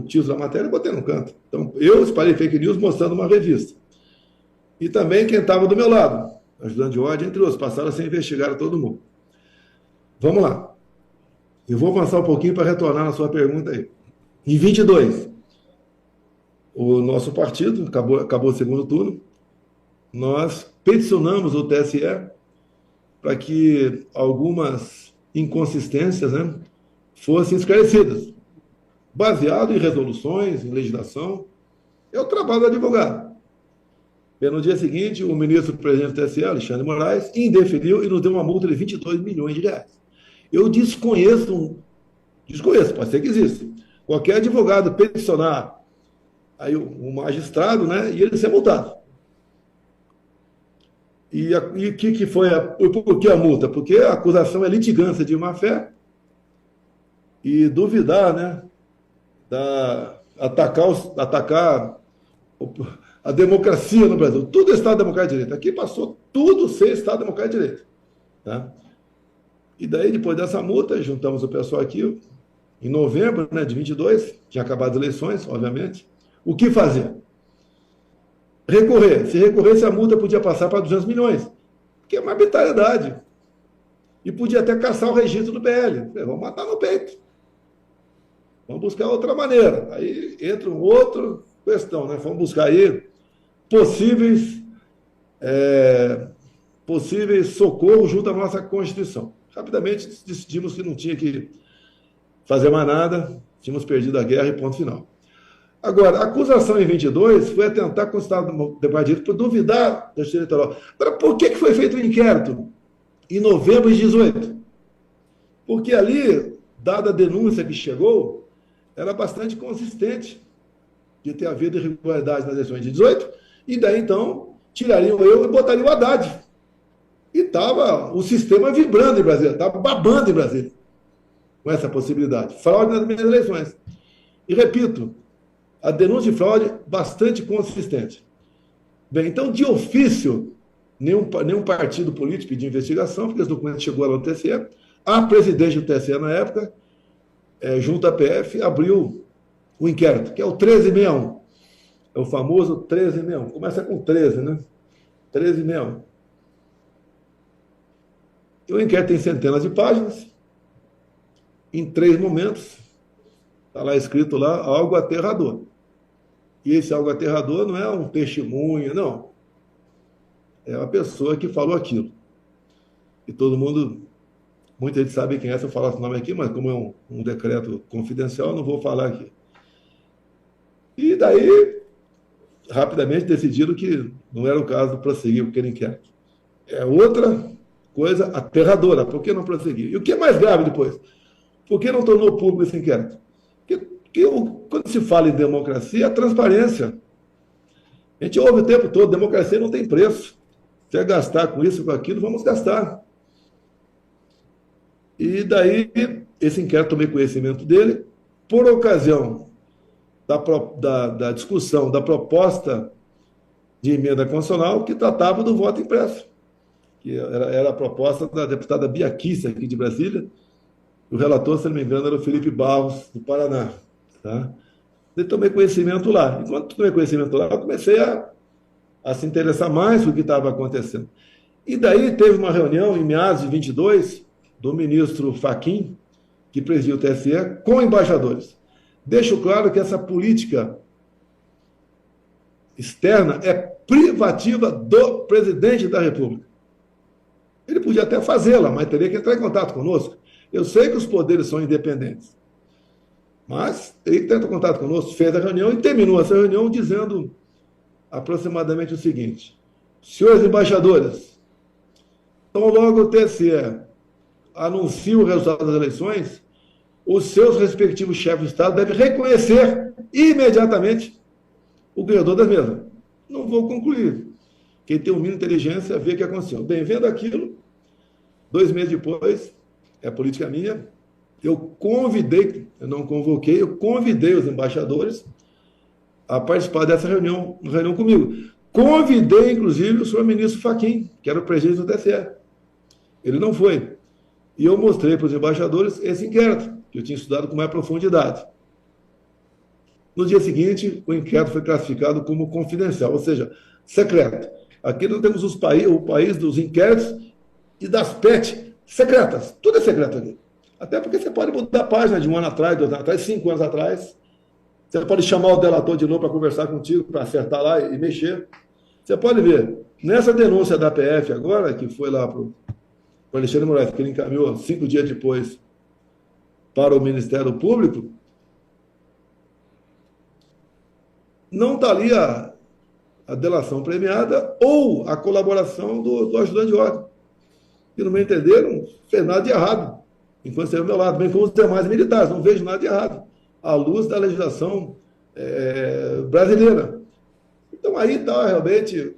título da matéria e botei no canto. Então, eu espalhei fake news mostrando uma revista. E também quem estava do meu lado, ajudante de ordem, entre outros, passaram a ser investigados todo mundo. Vamos lá. Eu vou avançar um pouquinho para retornar na sua pergunta aí. Em 22, o nosso partido, acabou o segundo turno, nós peticionamos o TSE para que algumas inconsistências, né, fossem esclarecidas, baseado em resoluções, em legislação. É o trabalho do advogado. E no dia seguinte, o ministro-presidente do TSE, Alexandre Moraes, indeferiu e nos deu uma multa de 22 milhões de reais. Eu desconheço, pode ser que exista, qualquer advogado peticionar aí o magistrado, né, e ele ser multado. E o que foi por que a multa? Porque a acusação é litigância de má-fé e duvidar, né, atacar a democracia no Brasil. Tudo é Estado Democrático de Direito. Aqui passou tudo ser Estado Democrático de Direito. Tá? E daí, depois dessa multa, juntamos o pessoal aqui, em novembro, né, de 22, tinha acabado as eleições, obviamente. O que fazer? Recorrer. Se recorresse, a multa podia passar para 200 milhões, que é uma arbitrariedade. E podia até caçar o registro do PL. Vamos matar no peito. Vamos buscar outra maneira. Aí entra uma outra questão, né? Vamos buscar aí possíveis socorros junto à nossa Constituição. Rapidamente decidimos que não tinha que fazer mais nada, tínhamos perdido a guerra e ponto final. Agora, a acusação em 22 foi atentar com o Estado Democrático por duvidar da justiça eleitoral. Agora, por que foi feito o inquérito? em novembro de 18. Porque ali, dada a denúncia que chegou, era bastante consistente de ter havido irregularidade nas eleições de 18, e daí então tirariam eu e botariam o Haddad. E estava o sistema vibrando em Brasília, estava babando em Brasília com essa possibilidade. Fraude nas minhas eleições. E repito, a denúncia de fraude bastante consistente. Bem, então, de ofício, nenhum partido político pediu investigação, porque esse documento chegou lá no TSE. A presidente do TSE, na época, junto à PF, abriu o inquérito, que é o 1361. É o famoso 1361. Começa com 13, né? 1361. E o inquérito tem centenas de páginas, em 3 momentos, está lá escrito lá, algo aterrador. E esse algo aterrador não é um testemunho, não. É uma pessoa que falou aquilo. E todo mundo, muita gente sabe quem é, se eu falar esse nome aqui, mas como é um decreto confidencial, eu não vou falar aqui. E daí, rapidamente decidiram que não era o caso de prosseguir com aquele inquérito. É outra coisa aterradora. Por que não prosseguir? E o que é mais grave depois? Por que não tornou público esse inquérito? Porque quando se fala em democracia, a transparência. A gente ouve o tempo todo, democracia não tem preço. Se é gastar com isso, com aquilo, vamos gastar. E daí, esse inquérito, tomei conhecimento dele, por ocasião da discussão da proposta de emenda constitucional que tratava do voto impresso, que era a proposta da deputada Bia Kicis, aqui de Brasília. O relator, se não me engano, era o Felipe Barros, do Paraná. Tá? Eu tomei conhecimento lá. Enquanto tomei conhecimento lá, eu comecei a se interessar mais pelo que estava acontecendo. E daí teve uma reunião, em meados de 22, do ministro Fachin, que presidia o TSE, com embaixadores. Deixo claro que essa política externa é privativa do presidente da República. Ele podia até fazê-la, mas teria que entrar em contato conosco. Eu sei que os poderes são independentes, mas ele tenta contato conosco, fez a reunião e terminou essa reunião dizendo aproximadamente o seguinte: senhores embaixadores, tão logo o TSE anuncia o resultado das eleições, os seus respectivos chefes de Estado devem reconhecer imediatamente o ganhador das mesmas. Não vou concluir. Quem tem um mínimo de inteligência vê o que aconteceu. Bem, vendo aquilo, 2 meses depois, é a política minha, eu não convoquei, eu convidei os embaixadores a participar dessa reunião comigo. Convidei, inclusive, o senhor ministro Fachin, que era o presidente do TSE. Ele não foi. E eu mostrei para os embaixadores esse inquérito, que eu tinha estudado com mais profundidade. No dia seguinte, o inquérito foi classificado como confidencial, ou seja, secreto. Aqui nós temos o país dos inquéritos e das PET secretas. Tudo é secreto aqui. Até porque você pode mudar a página de 1 ano atrás, 2 anos atrás, 5 anos atrás. Você pode chamar o delator de novo para conversar contigo, para acertar lá e mexer. Você pode ver, nessa denúncia da PF agora, que foi lá para o Alexandre Moraes, que ele encaminhou 5 dias depois para o Ministério Público, não está ali a delação premiada ou a colaboração do ajudante de ordem, que, no meu entender, não fez nada de errado, enquanto esteve ao meu lado, bem como os demais militares, não vejo nada de errado, à luz da legislação brasileira. Então, aí está realmente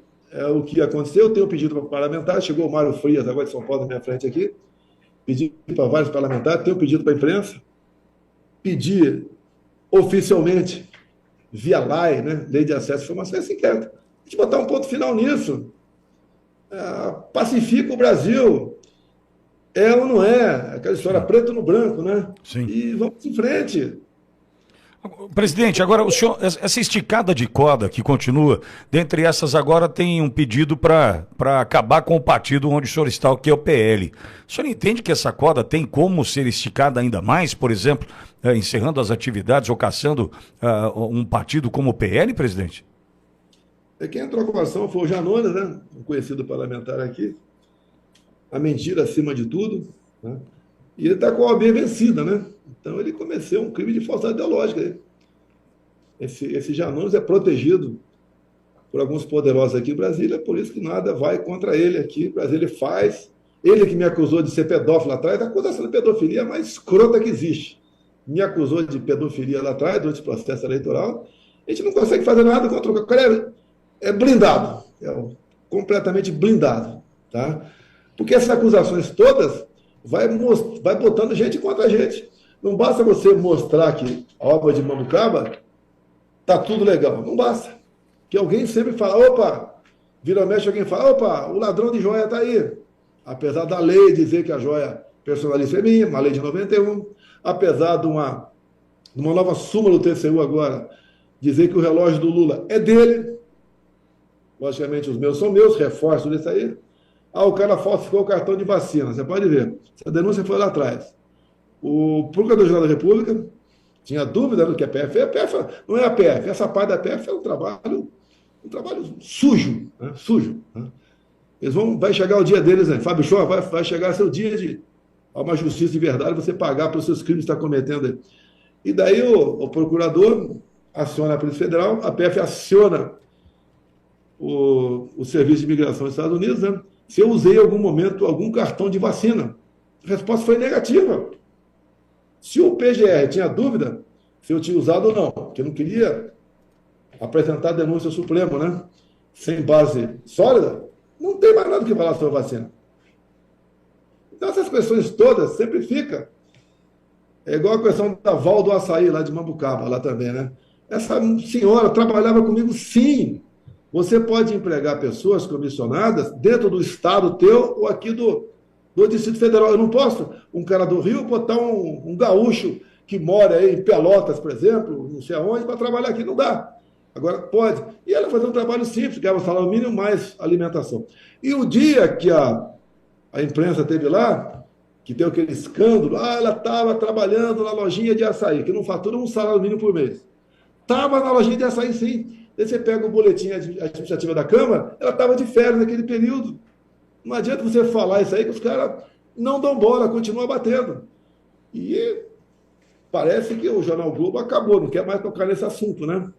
o que aconteceu. Eu tenho pedido para parlamentares, chegou o Mário Frias, agora de São Paulo, na minha frente aqui, pedi para vários parlamentares, tenho pedido para a imprensa, pedi oficialmente, via lei, né, Lei de Acesso à Informação, esse inquérito. A gente botar um ponto final nisso. Pacifica o Brasil. É ou não é? Aquela história preto no branco, né? Sim. E vamos em frente. Presidente, agora, o senhor, essa esticada de corda que continua, dentre essas agora tem um pedido para acabar com o partido onde o senhor está, que é o PL. O senhor entende que essa corda tem como ser esticada ainda mais, por exemplo, encerrando as atividades ou caçando um partido como o PL, presidente? Quem entrou com a ação foi o Janones, né? Um conhecido parlamentar aqui. A mentira acima de tudo, né? E ele está com a OAB vencida, né? Então ele cometeu um crime de falsidade ideológica. Esse Janones é protegido por alguns poderosos aqui em Brasília, por isso que nada vai contra ele aqui. Brasília faz Ele que me acusou de ser pedófilo lá atrás, a acusação de pedofilia é a mais escrota que existe. Me acusou de pedofilia lá atrás, durante o processo eleitoral. A gente não consegue fazer nada contra o cara. É blindado, completamente blindado. Tá? Porque essas acusações todas vai botando gente contra gente. Não basta você mostrar que a obra de Mambucaba está tudo legal. Não basta. Que alguém sempre fala, opa, vira mexe, alguém fala, opa, o ladrão de joia está aí. Apesar da lei dizer que a joia personalíssima é minha, uma lei de 91, apesar de uma nova súmula do TCU agora, dizer que o relógio do Lula é dele, logicamente os meus são meus, reforço disso aí. Ah, o cara falsificou o cartão de vacina, você pode ver. Essa denúncia foi lá atrás. O Procurador-Geral da República tinha dúvida do que é PF. A PF não é a PF, essa parte da PF é um trabalho sujo, né? Sujo. Né? Vai chegar o dia deles, né? Fábio Shoa, vai chegar seu dia de uma justiça de verdade, você pagar pelos seus crimes que está cometendo aí. E daí o procurador aciona a Polícia Federal, a PF aciona o Serviço de Imigração dos Estados Unidos, né? Se eu usei em algum momento algum cartão de vacina. A resposta foi negativa. Se o PGR tinha dúvida se eu tinha usado ou não, porque eu não queria apresentar denúncia ao Supremo, né? Sem base sólida, não tem mais nada que falar sobre a vacina. Então, essas questões todas sempre ficam. É igual a questão da Val do Açaí, lá de Mambucaba, lá também, né? Essa senhora trabalhava comigo, sim. Você pode empregar pessoas comissionadas dentro do estado teu ou aqui do Distrito Federal. Eu não posso, um cara do Rio, botar um gaúcho que mora aí em Pelotas, por exemplo, não sei aonde, para trabalhar aqui. Não dá. Agora pode. E ela fazer um trabalho simples, ganhava salário mínimo mais alimentação. E o dia que a imprensa teve lá, que deu aquele escândalo, ela estava trabalhando na lojinha de açaí, que não fatura um salário mínimo por mês. Estava na lojinha de açaí, sim. Aí você pega o boletim administrativo da Câmara, ela estava de férias naquele período. Não adianta você falar isso aí que os caras não dão bola, continuam batendo. E parece que o Jornal Globo acabou, não quer mais tocar nesse assunto, né?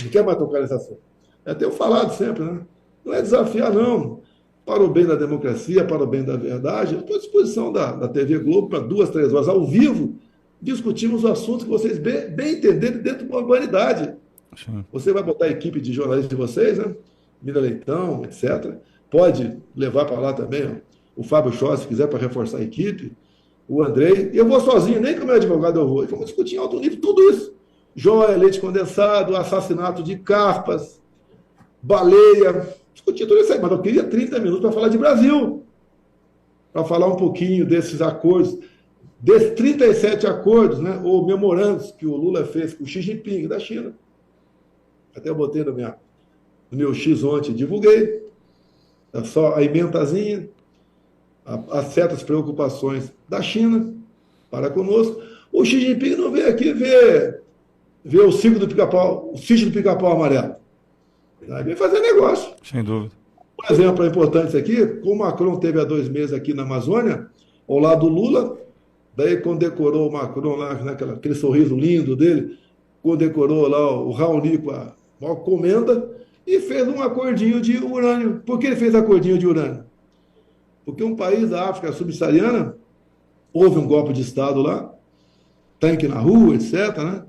Não quer mais tocar nesse assunto. Eu tenho falado sempre, né? Não é desafiar, não. Para o bem da democracia, para o bem da verdade, eu estou à disposição da TV Globo para 2, 3 horas ao vivo, discutimos os assuntos que vocês bem entenderem dentro de uma humanidade. Sim. Você vai botar a equipe de jornalistas de vocês, né? Mira Leitão, etc. Pode levar para lá também ó, o Fábio Shoa, se quiser, para reforçar a equipe, o Andrei. E eu vou sozinho, nem com o meu advogado eu vou. E vamos discutir em alto nível tudo isso. Joia, leite condensado, assassinato de carpas, baleia, discutir tudo isso aí. Mas eu queria 30 minutos para falar de Brasil, para falar um pouquinho desses acordos, desses 37 acordos, né, ou memorandos que o Lula fez com o Xi Jinping da China. Até eu botei no meu X ontem, divulguei. É só a emendazinha, as certas preocupações da China para conosco. O Xi Jinping não veio aqui ver o sítio do Pica-Pau Amarelo. Aí veio fazer negócio. Sem dúvida. Por exemplo, é importante isso aqui, como o Macron teve há 2 meses aqui na Amazônia, ao lado do Lula, daí condecorou o Macron lá, aquele sorriso lindo dele, condecorou lá o Raoni com a maior comenda e fez um acordinho de urânio. Por que ele fez acordinho de urânio? Porque um país da África subsaariana, houve um golpe de Estado lá, tanque na rua, etc., né?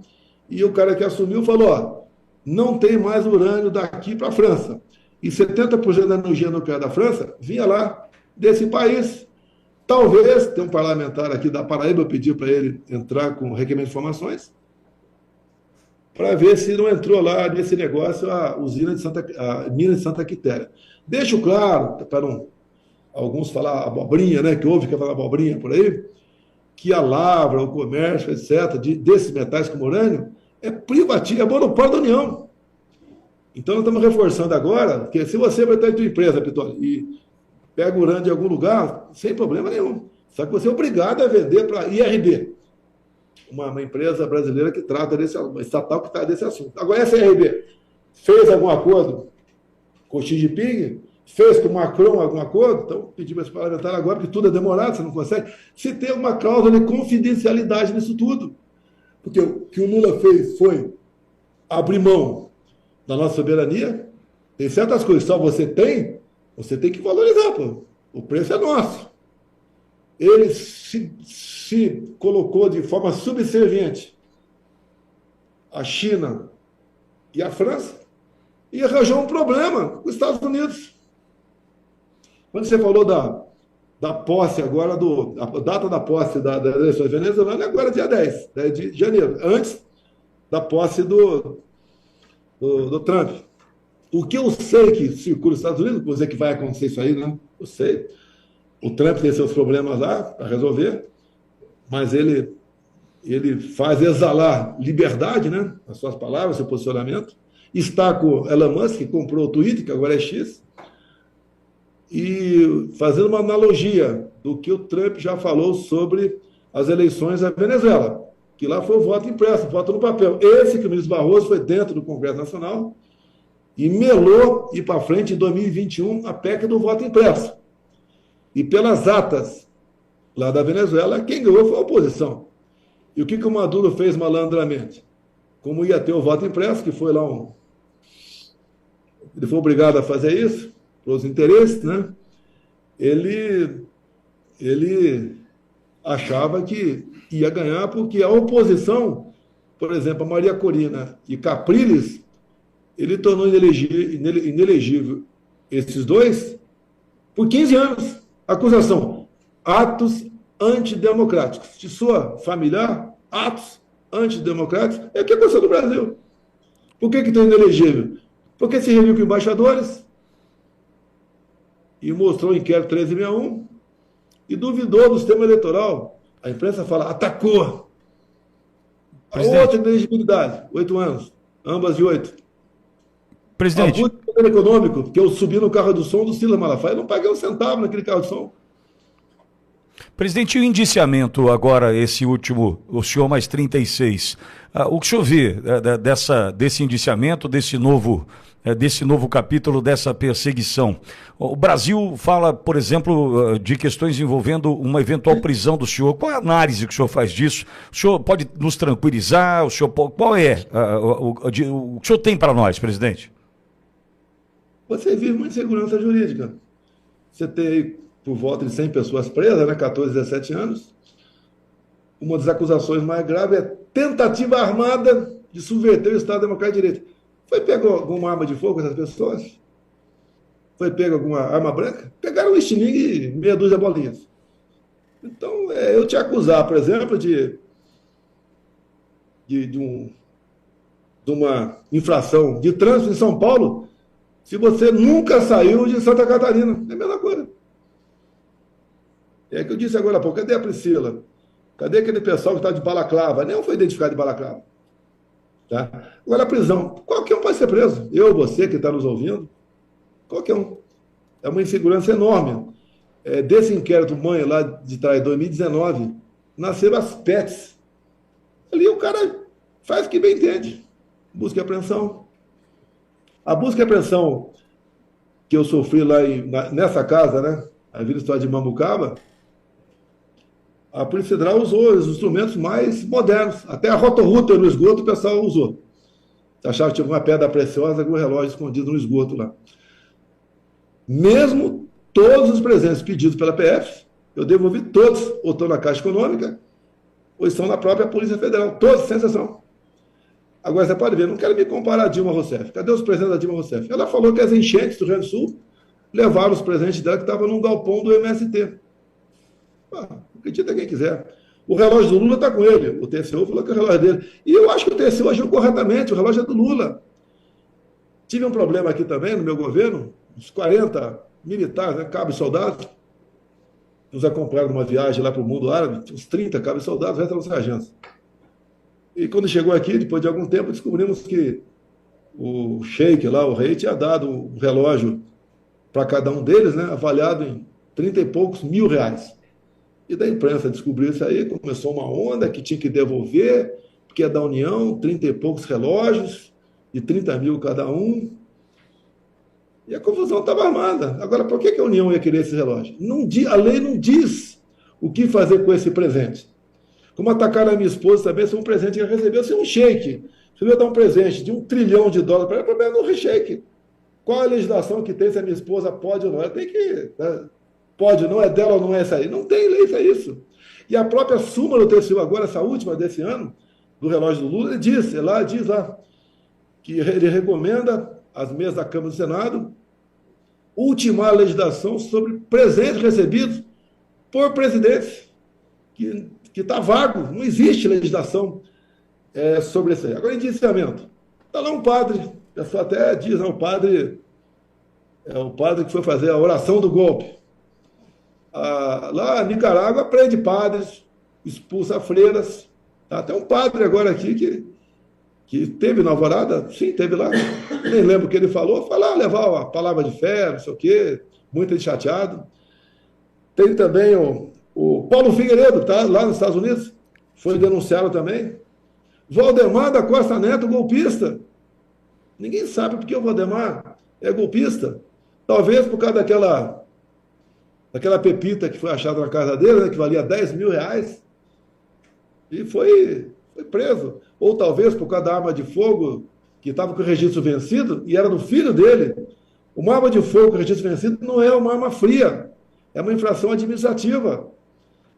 E o cara que assumiu falou, ó, não tem mais urânio daqui para a França. E 70% da energia nuclear da França vinha lá desse país. Talvez, tem um parlamentar aqui da Paraíba, eu pedi para ele entrar com requerimento de informações, para ver se não entrou lá nesse negócio a mina de Santa Quitéria. Deixo claro, para alguns falar abobrinha, né, que houve que falar abobrinha por aí, que a lavra, o comércio, etc., desses metais como urânio, é privativo, é monopólio da União. Então, nós estamos reforçando agora, que se você vai ter a tua empresa, Pitoli, e pega urânio de algum lugar, sem problema nenhum. Só que você é obrigado a vender para a IRB, uma empresa brasileira que trata uma estatal que trata desse assunto. Agora, essa IRB fez algum acordo com o Xi Jinping? Fez com o Macron algum acordo? Então, pedimos esse parlamentar agora, porque tudo é demorado, você não consegue. Se tem uma cláusula de confidencialidade nisso tudo. Porque o que o Lula fez foi abrir mão da nossa soberania. Tem certas coisas que só você tem que valorizar, pô. O preço é nosso. ele se colocou de forma subserviente à China e à França e arranjou um problema com os Estados Unidos. Quando você falou da posse agora, a data da posse das eleições venezuelanas é agora dia 10 de janeiro, antes da posse do Trump. O que eu sei que circula nos Estados Unidos, vou dizer que vai acontecer isso aí, né? Eu sei. O Trump tem seus problemas lá para resolver, mas ele faz exalar liberdade, né? As suas palavras, seu posicionamento. Está com o Elon Musk, que comprou o Twitter, que agora é X, e fazendo uma analogia do que o Trump já falou sobre as eleições da Venezuela, que lá foi o voto impresso, o voto no papel. Esse que o ministro Barroso foi dentro do Congresso Nacional e melou ir para frente em 2021 a PEC do voto impresso. E pelas atas lá da Venezuela, quem ganhou foi a oposição. E o que o Maduro fez malandramente? Como ia ter o voto impresso, que foi lá ele foi obrigado a fazer isso, pelos interesses, né? Ele achava que ia ganhar porque a oposição, por exemplo, a Maria Corina e Capriles, ele tornou inelegível esses dois por 15 anos. Acusação, atos antidemocráticos. De sua familiar, atos antidemocráticos. É o que aconteceu no Brasil. Por que estão inelegível? Porque se reuniu com embaixadores e mostrou o inquérito 1361 e duvidou do sistema eleitoral. A imprensa fala, atacou. A outra inelegibilidade, 8 anos, ambas de 8. Presidente. Abuso econômico, que eu subi no carro do som do Silas Malafaia, eu não paguei um centavo naquele carro de som. Presidente, e o indiciamento agora, esse último, o senhor mais 36, o que o senhor vê desse indiciamento, desse novo capítulo, dessa perseguição? O Brasil fala, por exemplo, de questões envolvendo uma eventual prisão do senhor. Qual é a análise que o senhor faz disso? O senhor pode nos tranquilizar? Qual é o que o senhor tem para nós, presidente? Você vive uma insegurança jurídica. Você tem aí por volta de 100 pessoas presas, né, 14, 17 anos. Uma das acusações mais graves é tentativa armada de subverter o Estado Democrático de Direito. Foi pego alguma arma de fogo essas pessoas? Foi pego alguma arma branca? Pegaram um estilingue e meia dúzia de bolinhas. Então, eu te acusar, por exemplo, de uma infração de trânsito em São Paulo, se você nunca saiu de Santa Catarina. É a mesma coisa. É que eu disse agora há pouco, cadê a Priscila? Cadê aquele pessoal que está de balaclava? Nenhum foi identificado de balaclava. Tá? Agora a prisão. Qualquer um pode ser preso. Eu, você que está nos ouvindo, qualquer um. É uma insegurança enorme. Desse inquérito mãe lá de trás, 2019, nasceram as PETs. Ali o cara faz o que bem entende. Busca e apreensão. A busca e apreensão que eu sofri lá nessa casa, né? A Vila História de Mambucaba, a Polícia Federal usou os instrumentos mais modernos. Até a rotorruta no esgoto o pessoal usou. Achava que tinha alguma pedra preciosa, algum relógio escondido no esgoto lá. Mesmo todos os presentes pedidos pela PF, eu devolvi todos, ou estão na Caixa Econômica, ou estão na própria Polícia Federal. Todos, sem exceção. Agora você pode ver, não quero me comparar a Dilma Rousseff. Cadê os presentes da Dilma Rousseff? Ela falou que as enchentes do Rio Grande do Sul levaram os presentes dela que estavam num galpão do MST. Acredita quem quiser. O relógio do Lula está com ele. O TCU falou que é o relógio dele. E eu acho que o TCU agiu corretamente. O relógio é do Lula. Tive um problema aqui também no meu governo. Uns 40 militares, né, cabos soldados, nos acompanharam numa viagem lá para o mundo árabe. Uns 30 cabos soldados, o resto eram sargentos. E quando chegou aqui, depois de algum tempo, descobrimos que o sheik lá, o rei, tinha dado um relógio para cada um deles, né, avaliado em 30 e poucos mil reais. E da imprensa descobriu isso aí, começou uma onda que tinha que devolver, porque é da União, 30 e poucos relógios, de 30 mil cada um. E a confusão estava armada. Agora, por que a União ia querer esse relógio? A lei não diz o que fazer com esse presente. Como atacaram a minha esposa também, se um presente que ela recebeu, se um sheik, se eu ia dar um presente de $1 trilhão para ela, o problema é no sheik. Qual a legislação que tem se a minha esposa pode ou não? Ela tem que pode, não é dela ou não é essa aí. Não tem lei para isso. E a própria súmula do TCU agora, essa última desse ano, do relógio do Lula, ele diz lá que ele recomenda às mesas da Câmara e do Senado ultimar a legislação sobre presentes recebidos por presidentes, que está vago, não existe legislação sobre isso aí. Agora, indiciamento. Está lá um padre, a pessoa até diz, não, o padre que foi fazer a oração do golpe. Lá, Nicarágua prende padres, expulsa freiras. Tá? Tem um padre agora aqui que teve na Alvorada, sim, teve lá, nem lembro o que ele falou, foi lá levar a palavra de fé, não sei o quê, muito chateado. Tem também o Paulo Figueiredo, tá lá nos Estados Unidos, foi denunciado também. Valdemar da Costa Neto, golpista. Ninguém sabe porque o Valdemar é golpista. Talvez por causa daquela pepita que foi achada na casa dele, né, que valia R$10 mil, e foi preso. Ou talvez por causa da arma de fogo, que estava com o registro vencido, e era do filho dele. Uma arma de fogo com registro vencido não é uma arma fria, é uma infração administrativa.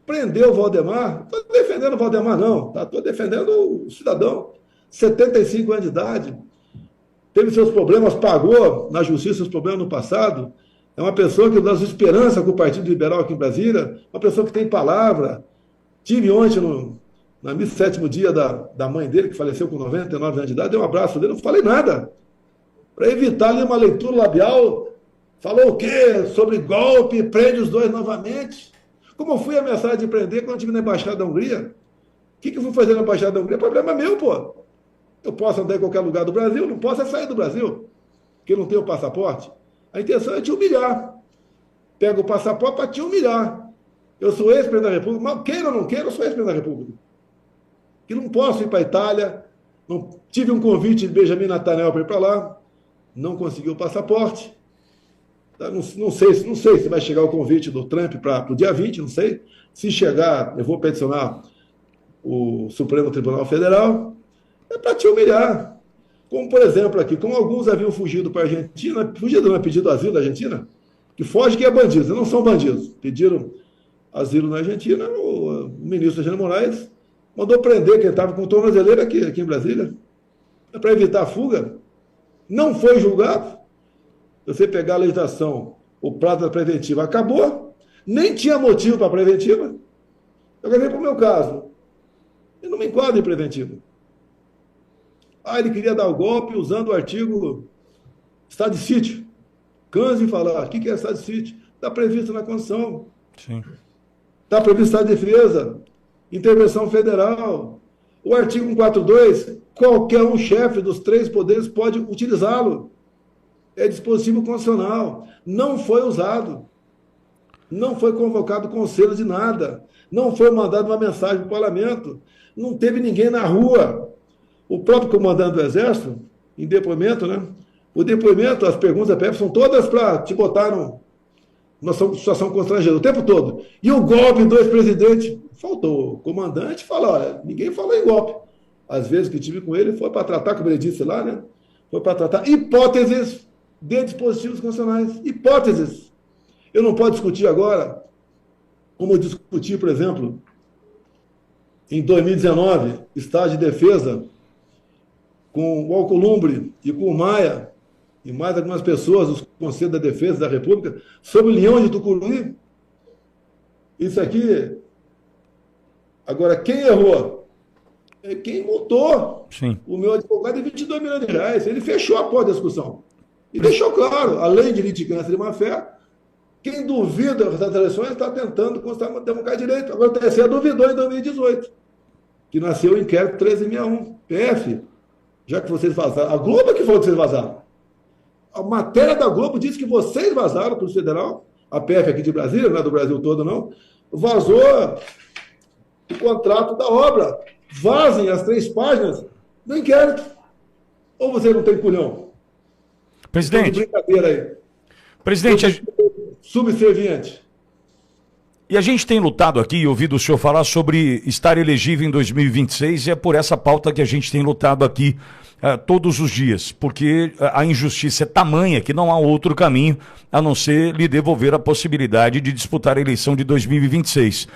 Prendeu o Valdemar, não estou defendendo o Valdemar, não, tá? Estou defendendo o cidadão, 75 anos de idade, teve seus problemas, pagou na justiça os problemas no passado, é uma pessoa que dá esperança com o Partido Liberal aqui em Brasília, uma pessoa que tem palavra. Tive ontem, na missa 7º dia da mãe dele, que faleceu com 99 anos de idade, dei um abraço dele, não falei nada. Para evitar ali uma leitura labial, falou o quê? Sobre golpe, prende os dois novamente. Como eu fui ameaçado de prender quando eu estive na Embaixada da Hungria? O que eu fui fazer na Embaixada da Hungria? Problema meu, pô. Eu posso andar em qualquer lugar do Brasil, não posso sair do Brasil, porque eu não tenho passaporte. A intenção é te humilhar. Pega o passaporte para te humilhar. Eu sou ex-presidente da República, mas queira ou não queira, eu sou ex-presidente da República. Que não posso ir para a Itália, não tive um convite de Benjamin Netanyahu para ir para lá, não consegui o passaporte. Não sei se vai chegar o convite do Trump para o dia 20, não sei. Se chegar, eu vou peticionar o Supremo Tribunal Federal. É para te humilhar. Como, por exemplo, aqui, como alguns haviam fugido para a Argentina, fugido, pedido asilo da Argentina, que foge que é bandido, não são bandidos. Pediram asilo na Argentina, o ministro Alexandre Moraes mandou prender quem estava com tornozeleira aqui em Brasília, para evitar a fuga. Não foi julgado. Você pegar a legislação, o prazo da preventiva acabou, nem tinha motivo para a preventiva. Eu vem para o meu caso. Eu não me enquadro em preventiva. Ele queria dar o golpe usando o artigo estado de sítio. Canse de falar. O que é estado de sítio? Está previsto na Constituição. Sim. Está previsto estado de defesa, intervenção federal. O artigo 142, qualquer um chefe dos 3 poderes pode utilizá-lo. É dispositivo constitucional. Não foi usado. Não foi convocado conselho de nada. Não foi mandada uma mensagem para o parlamento. Não teve ninguém na rua. O próprio comandante do Exército, em depoimento, né? O depoimento, as perguntas da PF são todas para te botar numa situação constrangedora, o tempo todo. E o golpe do ex-presidente? Faltou. O comandante fala, olha, ninguém falou em golpe. Às vezes que tive com ele foi para tratar, como ele disse lá, né? Foi para tratar hipóteses de dispositivos constitucionais. Hipóteses. Eu não posso discutir agora, como eu discuti, por exemplo, em 2019, estado de defesa, com o Alcolumbre e com o Maia, e mais algumas pessoas dos Conselhos da Defesa da República, sobre o Leão de Tucuruí. Isso aqui. Agora, quem errou? É quem multou. Sim. O meu advogado é 22 milhões de reais. Ele fechou a porta da discussão. E deixou claro, além de litigância de má-fé, quem duvida das eleições está tentando constar democracia de direito. Agora, o TSE duvidou em 2018, que nasceu o inquérito 1361. PF, já que vocês vazaram. A Globo que falou que vocês vazaram. A matéria da Globo diz que vocês vazaram para o federal, a PF aqui de Brasília, não é do Brasil todo, não, vazou o contrato da obra. Vazem as 3 páginas do inquérito. Ou você não tem culhão? Presidente. Brincadeira aí. Presidente. Subserviente. E a gente tem lutado aqui e ouvido o senhor falar sobre estar elegível em 2026 e é por essa pauta que a gente tem lutado aqui todos os dias, porque a injustiça é tamanha que não há outro caminho a não ser lhe devolver a possibilidade de disputar a eleição de 2026.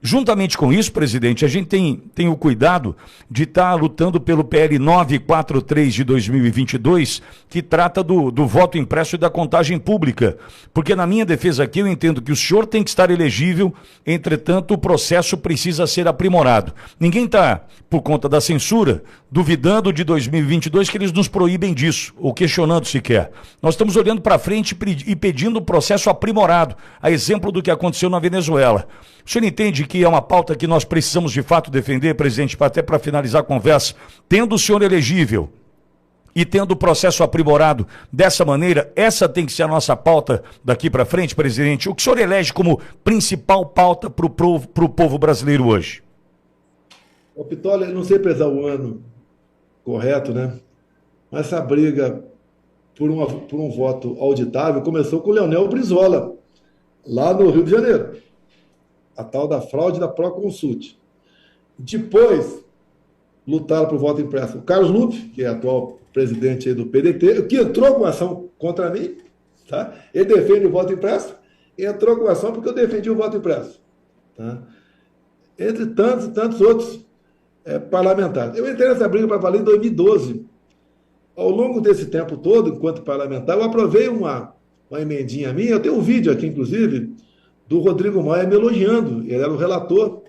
Juntamente com isso, presidente, a gente tem o cuidado de estar lutando pelo PL 943 de 2022, que trata do voto impresso e da contagem pública. Porque na minha defesa aqui eu entendo que o senhor tem que estar elegível, entretanto o processo precisa ser aprimorado. Ninguém está, por conta da censura, duvidando de 2022 que eles nos proíbem disso, ou questionando sequer. Nós estamos olhando para frente e pedindo um processo aprimorado, a exemplo do que aconteceu na Venezuela. O senhor entende que é uma pauta que nós precisamos de fato defender, presidente, até para finalizar a conversa, tendo o senhor elegível e tendo o processo aprimorado dessa maneira, essa tem que ser a nossa pauta daqui para frente, presidente? O que o senhor elege como principal pauta para o povo brasileiro hoje? Ô Pistola, eu não sei pesar o ano correto, né? Mas essa briga por um voto auditável começou com o Leonel Brizola, lá no Rio de Janeiro. A tal da fraude da Proconsult. Depois, lutaram por voto impresso o Carlos Lupe, que é atual presidente aí do PDT, que entrou com ação contra mim, tá? Ele defende o voto impresso, e entrou com ação porque eu defendi o voto impresso. Tá? Entre tantos e tantos outros parlamentares. Eu entrei nessa briga para valer em 2012. Ao longo desse tempo todo, enquanto parlamentar, eu aprovei uma emendinha minha, eu tenho um vídeo aqui, inclusive, do Rodrigo Maia me elogiando. Ele era o relator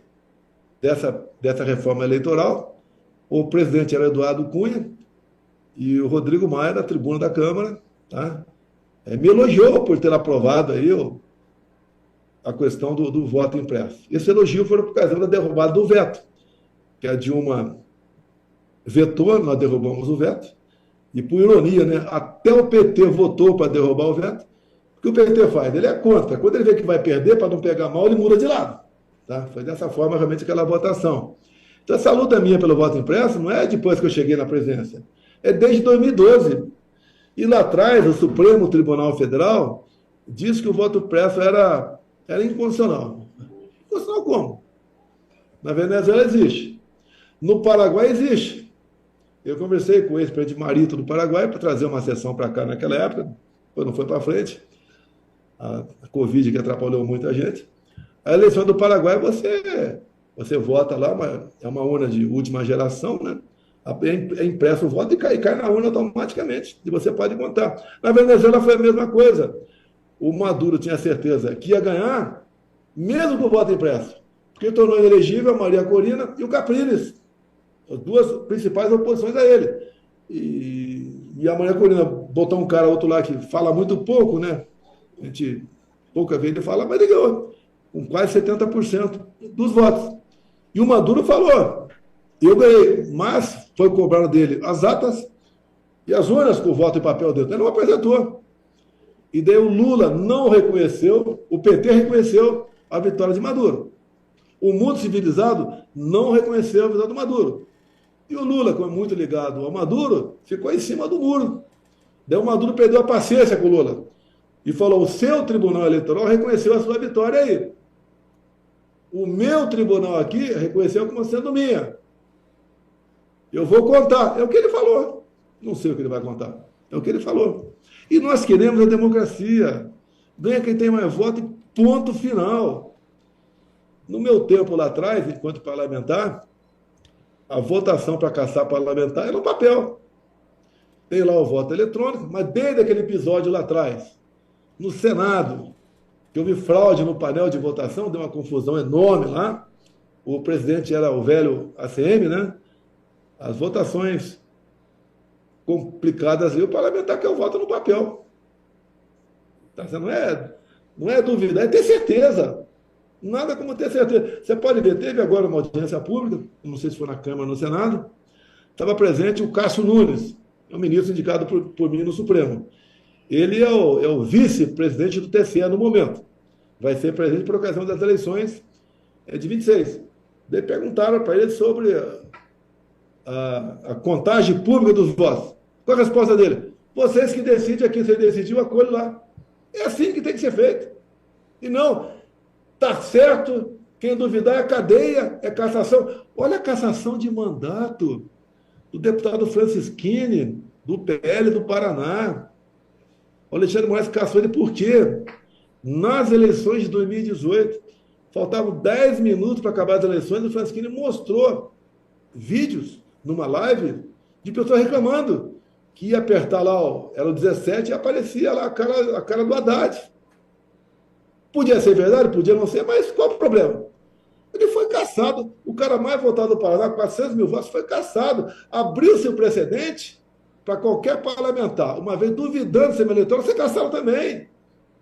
dessa reforma eleitoral. O presidente era Eduardo Cunha e o Rodrigo Maia, na tribuna da Câmara, tá? Me elogiou por ter aprovado aí a questão do voto impresso. Esse elogio foi por causa da derrubada do veto, que a Dilma vetou, nós derrubamos o veto, e por ironia, né, até o PT votou para derrubar o veto. O que o PT faz? Ele é contra. Quando ele vê que vai perder, para não pegar mal, ele muda de lado. Tá? Foi dessa forma realmente aquela votação. Então essa luta minha pelo voto impresso não é depois que eu cheguei na presidência. É desde 2012. E lá atrás, o Supremo Tribunal Federal disse que o voto impresso era inconstitucional. Inconstitucional como? Na Venezuela existe. No Paraguai existe. Eu conversei com o ex-presidente Marito do Paraguai para trazer uma sessão para cá naquela época, depois não foi para frente. A Covid que atrapalhou muita gente. A eleição do Paraguai, você vota lá, é uma urna de última geração, né? É impresso o voto e cai na urna automaticamente, e você pode contar. Na Venezuela foi a mesma coisa. O Maduro tinha certeza que ia ganhar, mesmo com o voto impresso, porque tornou inelegível a Maria Corina e o Capriles, as duas principais oposições a ele. E a Maria Corina botou um cara outro lá que fala muito pouco, né? A gente pouca vez ele fala, mas ele ganhou com quase 70% dos votos. E o Maduro falou, eu ganhei, mas foi cobrado dele as atas e as urnas com o voto em papel dele. Ele não apresentou. E daí o Lula não reconheceu, o PT reconheceu a vitória de Maduro. O mundo civilizado não reconheceu a vitória do Maduro. E o Lula, como é muito ligado ao Maduro, ficou em cima do muro. Daí o Maduro perdeu a paciência com o Lula. E falou, o seu tribunal eleitoral reconheceu a sua vitória aí. O meu tribunal aqui reconheceu como sendo minha. Eu vou contar. É o que ele falou. Não sei o que ele vai contar. É o que ele falou. E nós queremos a democracia. Ganha quem tem mais voto e ponto final. No meu tempo lá atrás, enquanto parlamentar, a votação para caçar parlamentar era no papel. Tem lá o voto eletrônico, mas desde aquele episódio lá atrás, no Senado, que houve fraude no painel de votação, deu uma confusão enorme lá. O presidente era o velho ACM, né? As votações complicadas ali, o parlamentar quer o voto no papel. Tá? Não é duvidar, é ter certeza. Nada como ter certeza. Você pode ver, teve agora uma audiência pública, não sei se foi na Câmara ou no Senado, estava presente o Cássio Nunes, é um ministro indicado por mim no Supremo. Ele é o vice-presidente do TSE no momento. Vai ser presidente por ocasião das eleições de 26. Daí perguntaram para ele sobre a contagem pública dos votos. Qual a resposta dele? Vocês que decidem aqui, você decidiu, acolhe lá. É assim que tem que ser feito. E não, Tá certo, quem duvidar é cadeia, é cassação. Olha a cassação de mandato do deputado Francisquini, do PL do Paraná. O Alexandre Moraes caçou ele por quê? Nas eleições de 2018, faltavam 10 minutos para acabar as eleições, o Francisquini mostrou vídeos numa live de pessoas reclamando que ia apertar lá, ó, era o 17 e aparecia lá a cara do Haddad. Podia ser verdade, podia não ser, mas qual o problema? Ele foi cassado. O cara mais votado do Paraná, 400 mil votos, foi cassado. Abriu-se o precedente para qualquer parlamentar, uma vez duvidando de ser eleitoral, ser cassado também.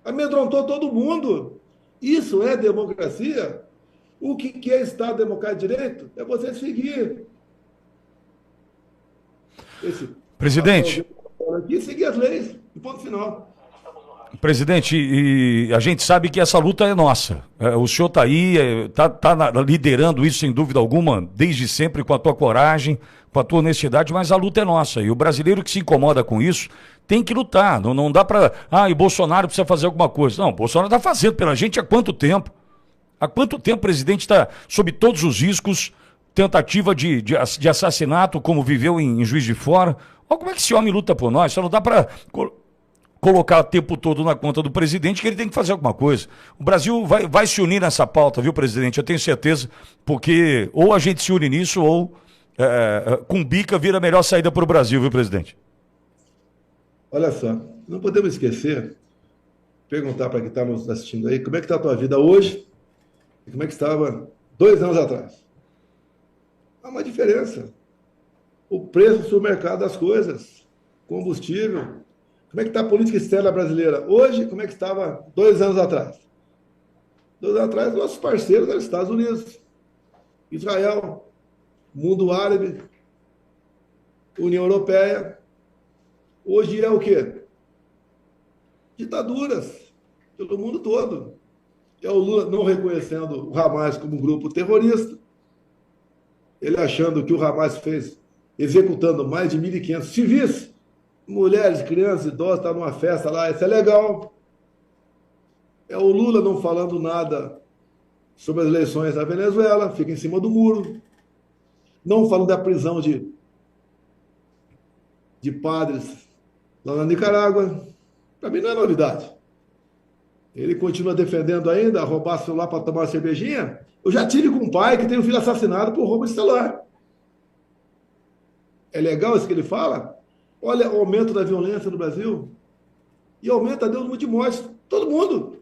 Amedrontou todo mundo. Isso é democracia? O que é Estado Democrático de Direito? É você seguir. Presidente. Aqui, seguir as leis. E ponto final. Presidente, e a gente sabe que essa luta é nossa. O senhor está aí, está liderando isso sem dúvida alguma, desde sempre, com a tua coragem, com a tua honestidade, mas a luta é nossa. E o brasileiro que se incomoda com isso tem que lutar. Não dá para. E Bolsonaro precisa fazer alguma coisa. Não, o Bolsonaro está fazendo pela gente há quanto tempo? Há quanto tempo o presidente está sob todos os riscos, tentativa de assassinato, como viveu em Juiz de Fora? Olha como é que esse homem luta por nós. Só não dá para colocar o tempo todo na conta do presidente que ele tem que fazer alguma coisa. O Brasil vai se unir nessa pauta, viu, presidente? Eu tenho certeza, porque ou a gente se une nisso ou com bica vira a melhor saída para o Brasil, viu, presidente? Olha só, não podemos esquecer, perguntar para quem está nos assistindo aí, como é que está a tua vida hoje e como é que estava 2 anos atrás. Há uma diferença. O preço do supermercado das coisas, combustível. Como é que está a política externa brasileira hoje? Como é que estava 2 anos atrás? 2 anos atrás, nossos parceiros eram Estados Unidos, Israel, mundo árabe, União Europeia. Hoje é o quê? Ditaduras pelo mundo todo. É o Lula não reconhecendo o Hamas como um grupo terrorista, ele achando que o Hamas fez, executando mais de 1.500 civis, mulheres, crianças, idosos, tá numa festa lá, isso é legal. É o Lula não falando nada sobre as eleições da Venezuela, fica em cima do muro. Não falando da prisão de padres lá na Nicarágua. Para mim não é novidade. Ele continua defendendo ainda roubar celular para tomar uma cervejinha. Eu já tive com um pai que tem um filho assassinado por roubo de celular. É legal isso que ele fala? Olha o aumento da violência no Brasil. E aumenta deu o número de mortes. Todo mundo.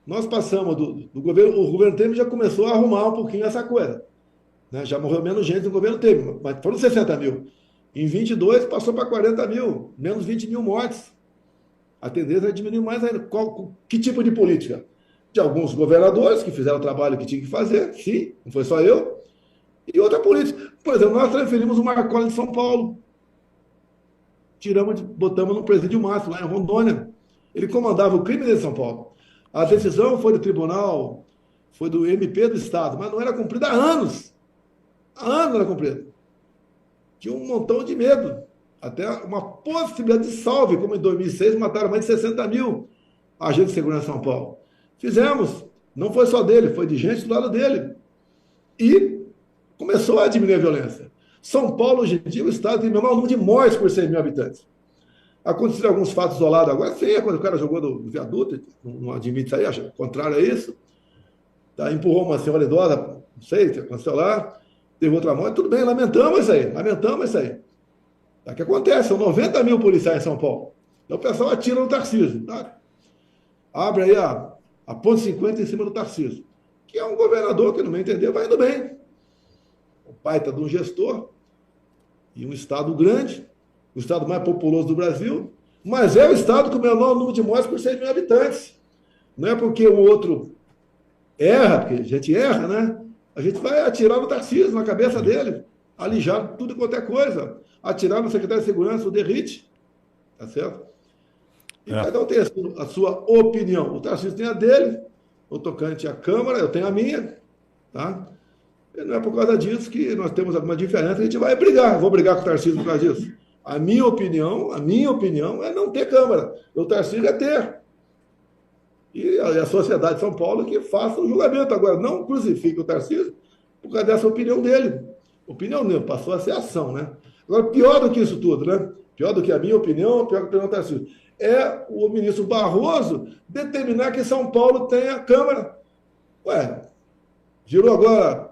Nós passamos do governo... O governo Temer já começou a arrumar um pouquinho essa coisa. Né? Já morreu menos gente no governo Temer. Mas foram 60 mil. Em 22 passou para 40 mil. Menos 20 mil mortes. A tendência é diminuir mais ainda. Que tipo de política? De alguns governadores que fizeram o trabalho que tinha que fazer. Sim, não foi só eu. E outra política. Por exemplo, nós transferimos o Marconi de São Paulo. Botamos no presídio máximo, lá em Rondônia. Ele comandava o crime de São Paulo. A decisão foi do tribunal, foi do MP do Estado, mas não era cumprida há anos. Há anos não era cumprida. Tinha um montão de medo. Até uma possibilidade de salve, como em 2006 mataram mais de 60 mil agentes de segurança em São Paulo. Fizemos. Não foi só dele, foi de gente do lado dele. E começou a diminuir a violência. São Paulo, hoje em dia, o estado tem o menor número de mortes por 100 mil habitantes. Aconteceram alguns fatos isolados agora, sim, quando o cara jogou do viaduto, não admite isso aí, acho contrário a isso. Tá, empurrou uma senhora idosa, não sei o que aconteceu lá, teve outra morte, tudo bem, lamentamos isso aí. É o que acontece, são 90 mil policiais em São Paulo. Então o pessoal atira no Tarcísio. Tá? Abre aí a ponte 50 em cima do Tarcísio, que é um governador que, no meu entender, vai indo bem. O baita de um gestor e um estado grande, o estado mais populoso do Brasil, mas é o estado com o menor número de mortes por 100 mil habitantes. Não é porque o outro erra, porque a gente erra, né? A gente vai atirar no Tarcísio, na cabeça dele, alijar tudo quanto é coisa. Atirar no secretário de segurança, o Derrite, tá certo? E cada um tem a sua opinião. O Tarcísio tem a dele, o tocante à Câmara, eu tenho a minha, tá? E não é por causa disso que nós temos alguma diferença, a gente vai brigar. Vou brigar com o Tarcísio por causa disso. A minha opinião é não ter Câmara. O Tarcísio é ter. E a sociedade de São Paulo que faça o julgamento. Agora, não crucifique o Tarcísio por causa dessa opinião dele. Opinião dele, passou a ser ação, né? Agora, pior do que isso tudo, né? Pior do que a minha opinião, pior que a opinião do Tarcísio, é o ministro Barroso determinar que São Paulo tenha Câmara. Ué, virou agora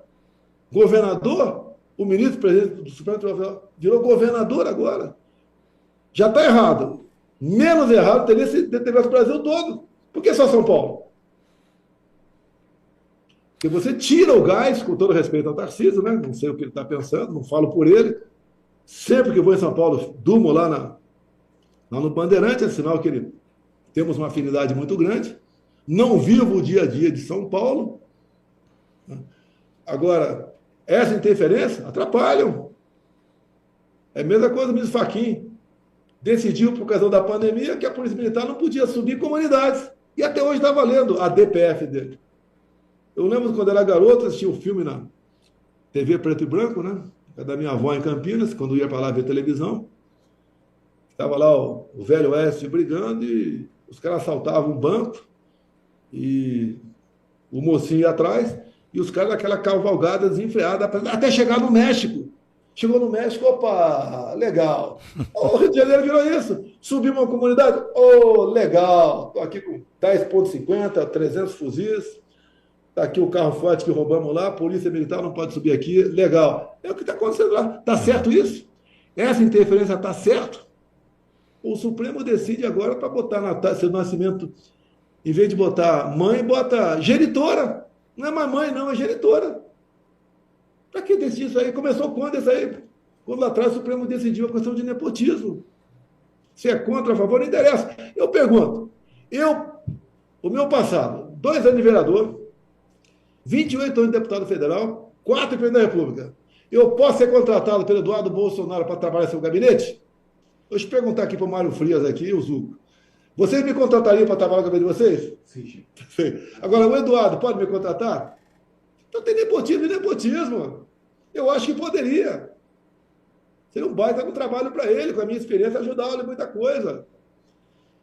governador? O ministro presidente do Supremo Tribunal Federal virou governador agora. Já está errado. Menos errado teria se determinado o Brasil todo. Por que só São Paulo? Porque você tira o gás, com todo respeito ao Tarcísio, né? Não sei o que ele está pensando, não falo por ele. Sempre que vou em São Paulo, durmo lá no Bandeirante, é sinal que temos uma afinidade muito grande. Não vivo o dia a dia de São Paulo. Agora, essa interferência atrapalham. É a mesma coisa do ministro Fachin. Decidiu, por causa da pandemia, que a Polícia Militar não podia subir comunidades. E até hoje está valendo a DPF dele. Eu lembro quando era garoto, assistia o filme na TV preto e branco, né? Da minha avó em Campinas, quando ia para lá ver televisão. Estava lá o velho Oeste brigando e os caras assaltavam um banco e o mocinho ia atrás e os caras daquela cavalgada desenfreada até chegar no México. Chegou no México, opa, legal. O Rio de Janeiro virou isso. Subiu uma comunidade, legal. Estou aqui com 10,50, 300 fuzis. Está aqui o carro forte que roubamos lá, a polícia militar não pode subir aqui, legal. É o que está acontecendo lá. Está certo isso? Essa interferência está certo? O Supremo decide agora para botar na taxa de nascimento, em vez de botar mãe, bota genitora. Não é mais mãe, não, é genitora. Para que decidir isso aí? Começou quando isso aí? Quando lá atrás o Supremo decidiu a questão de nepotismo. Se é contra, a favor, não interessa. Eu pergunto, o meu passado, 2 anos de vereador, 28 anos de deputado federal, 4 presidente da República. Eu posso ser contratado pelo Eduardo Bolsonaro para trabalhar em seu gabinete? Deixa eu perguntar aqui para o Mário Frias, aqui, o Zuco. Vocês me contratariam para trabalhar no gabinete de vocês? Sim. Agora, o Eduardo pode me contratar? Então tem nepotismo e nepotismo. Eu acho que poderia. Seria um baita um trabalho para ele, com a minha experiência, ajudá-lo em muita coisa.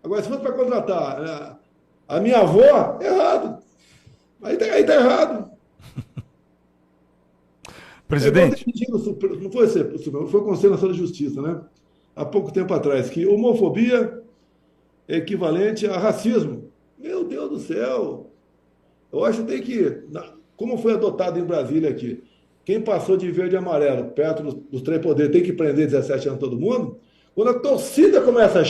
Agora, se fosse para contratar a minha avó, errado. Aí está errado. Presidente. Não foi o Conselho Nacional de Justiça, né? Há pouco tempo atrás, que homofobia é equivalente a racismo. Meu Deus do céu! Eu acho que tem que... Como foi adotado em Brasília aqui, quem passou de verde e amarelo perto dos 3 poderes tem que prender 17 anos todo mundo. Quando a torcida começa a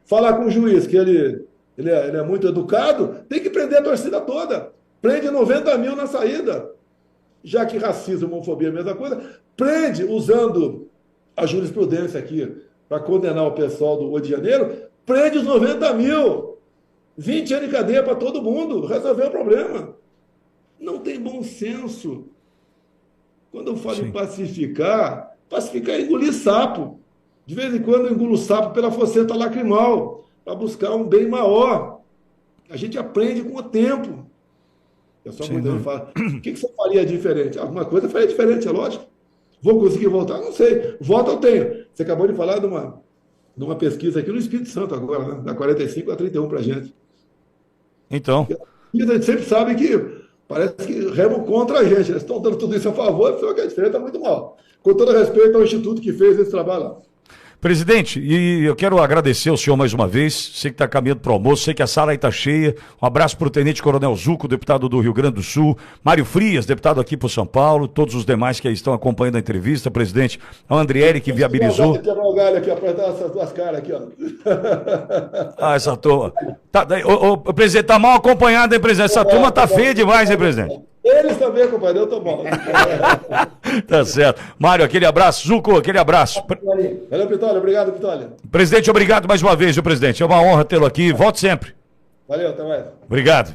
falar com o juiz que ele é muito educado, tem que prender a torcida toda. Prende 90 mil na saída. Já que racismo e homofobia é a mesma coisa, prende, usando a jurisprudência aqui para condenar o pessoal do Rio de Janeiro, prende os 90 mil. 20 anos de cadeia para todo mundo, resolveu o problema. Não tem bom senso. Quando eu falo em pacificar é engolir sapo. De vez em quando eu engulo sapo pela faceta lacrimal, para buscar um bem maior. A gente aprende com o tempo. Eu só quando fala, o que você faria diferente? Alguma coisa eu faria diferente, é lógico. Vou conseguir voltar? Não sei. Voto eu tenho. Você acabou de falar de uma pesquisa aqui no Espírito Santo agora, né? Da 45 a 31 para a gente. Então. E a gente sempre sabe que parece que remam contra a gente. Eles estão dando tudo isso a favor, só que a diferença está muito mal. Com todo respeito ao instituto que fez esse trabalho lá. Presidente, e eu quero agradecer ao senhor mais uma vez, sei que está caminhando para o almoço, sei que a sala aí está cheia, um abraço para o Tenente Coronel Zuco, deputado do Rio Grande do Sul, Mário Frias, deputado aqui por São Paulo, todos os demais que aí estão acompanhando a entrevista, presidente, a Andriele que viabilizou. Quebrar o galho aqui, apertar essas 2 caras aqui, ó. Essa turma. Presidente, tá mal acompanhado, hein, presidente? Essa turma tá feia demais, hein, presidente? Eles também, compadre, eu tô mal. Tá certo. Mário, aquele abraço. Zuco, aquele abraço. Valeu, Pitólia. Obrigado, Pitólia. Presidente, obrigado mais uma vez, viu, presidente? É uma honra tê-lo aqui. Volte sempre. Valeu, até mais. Obrigado.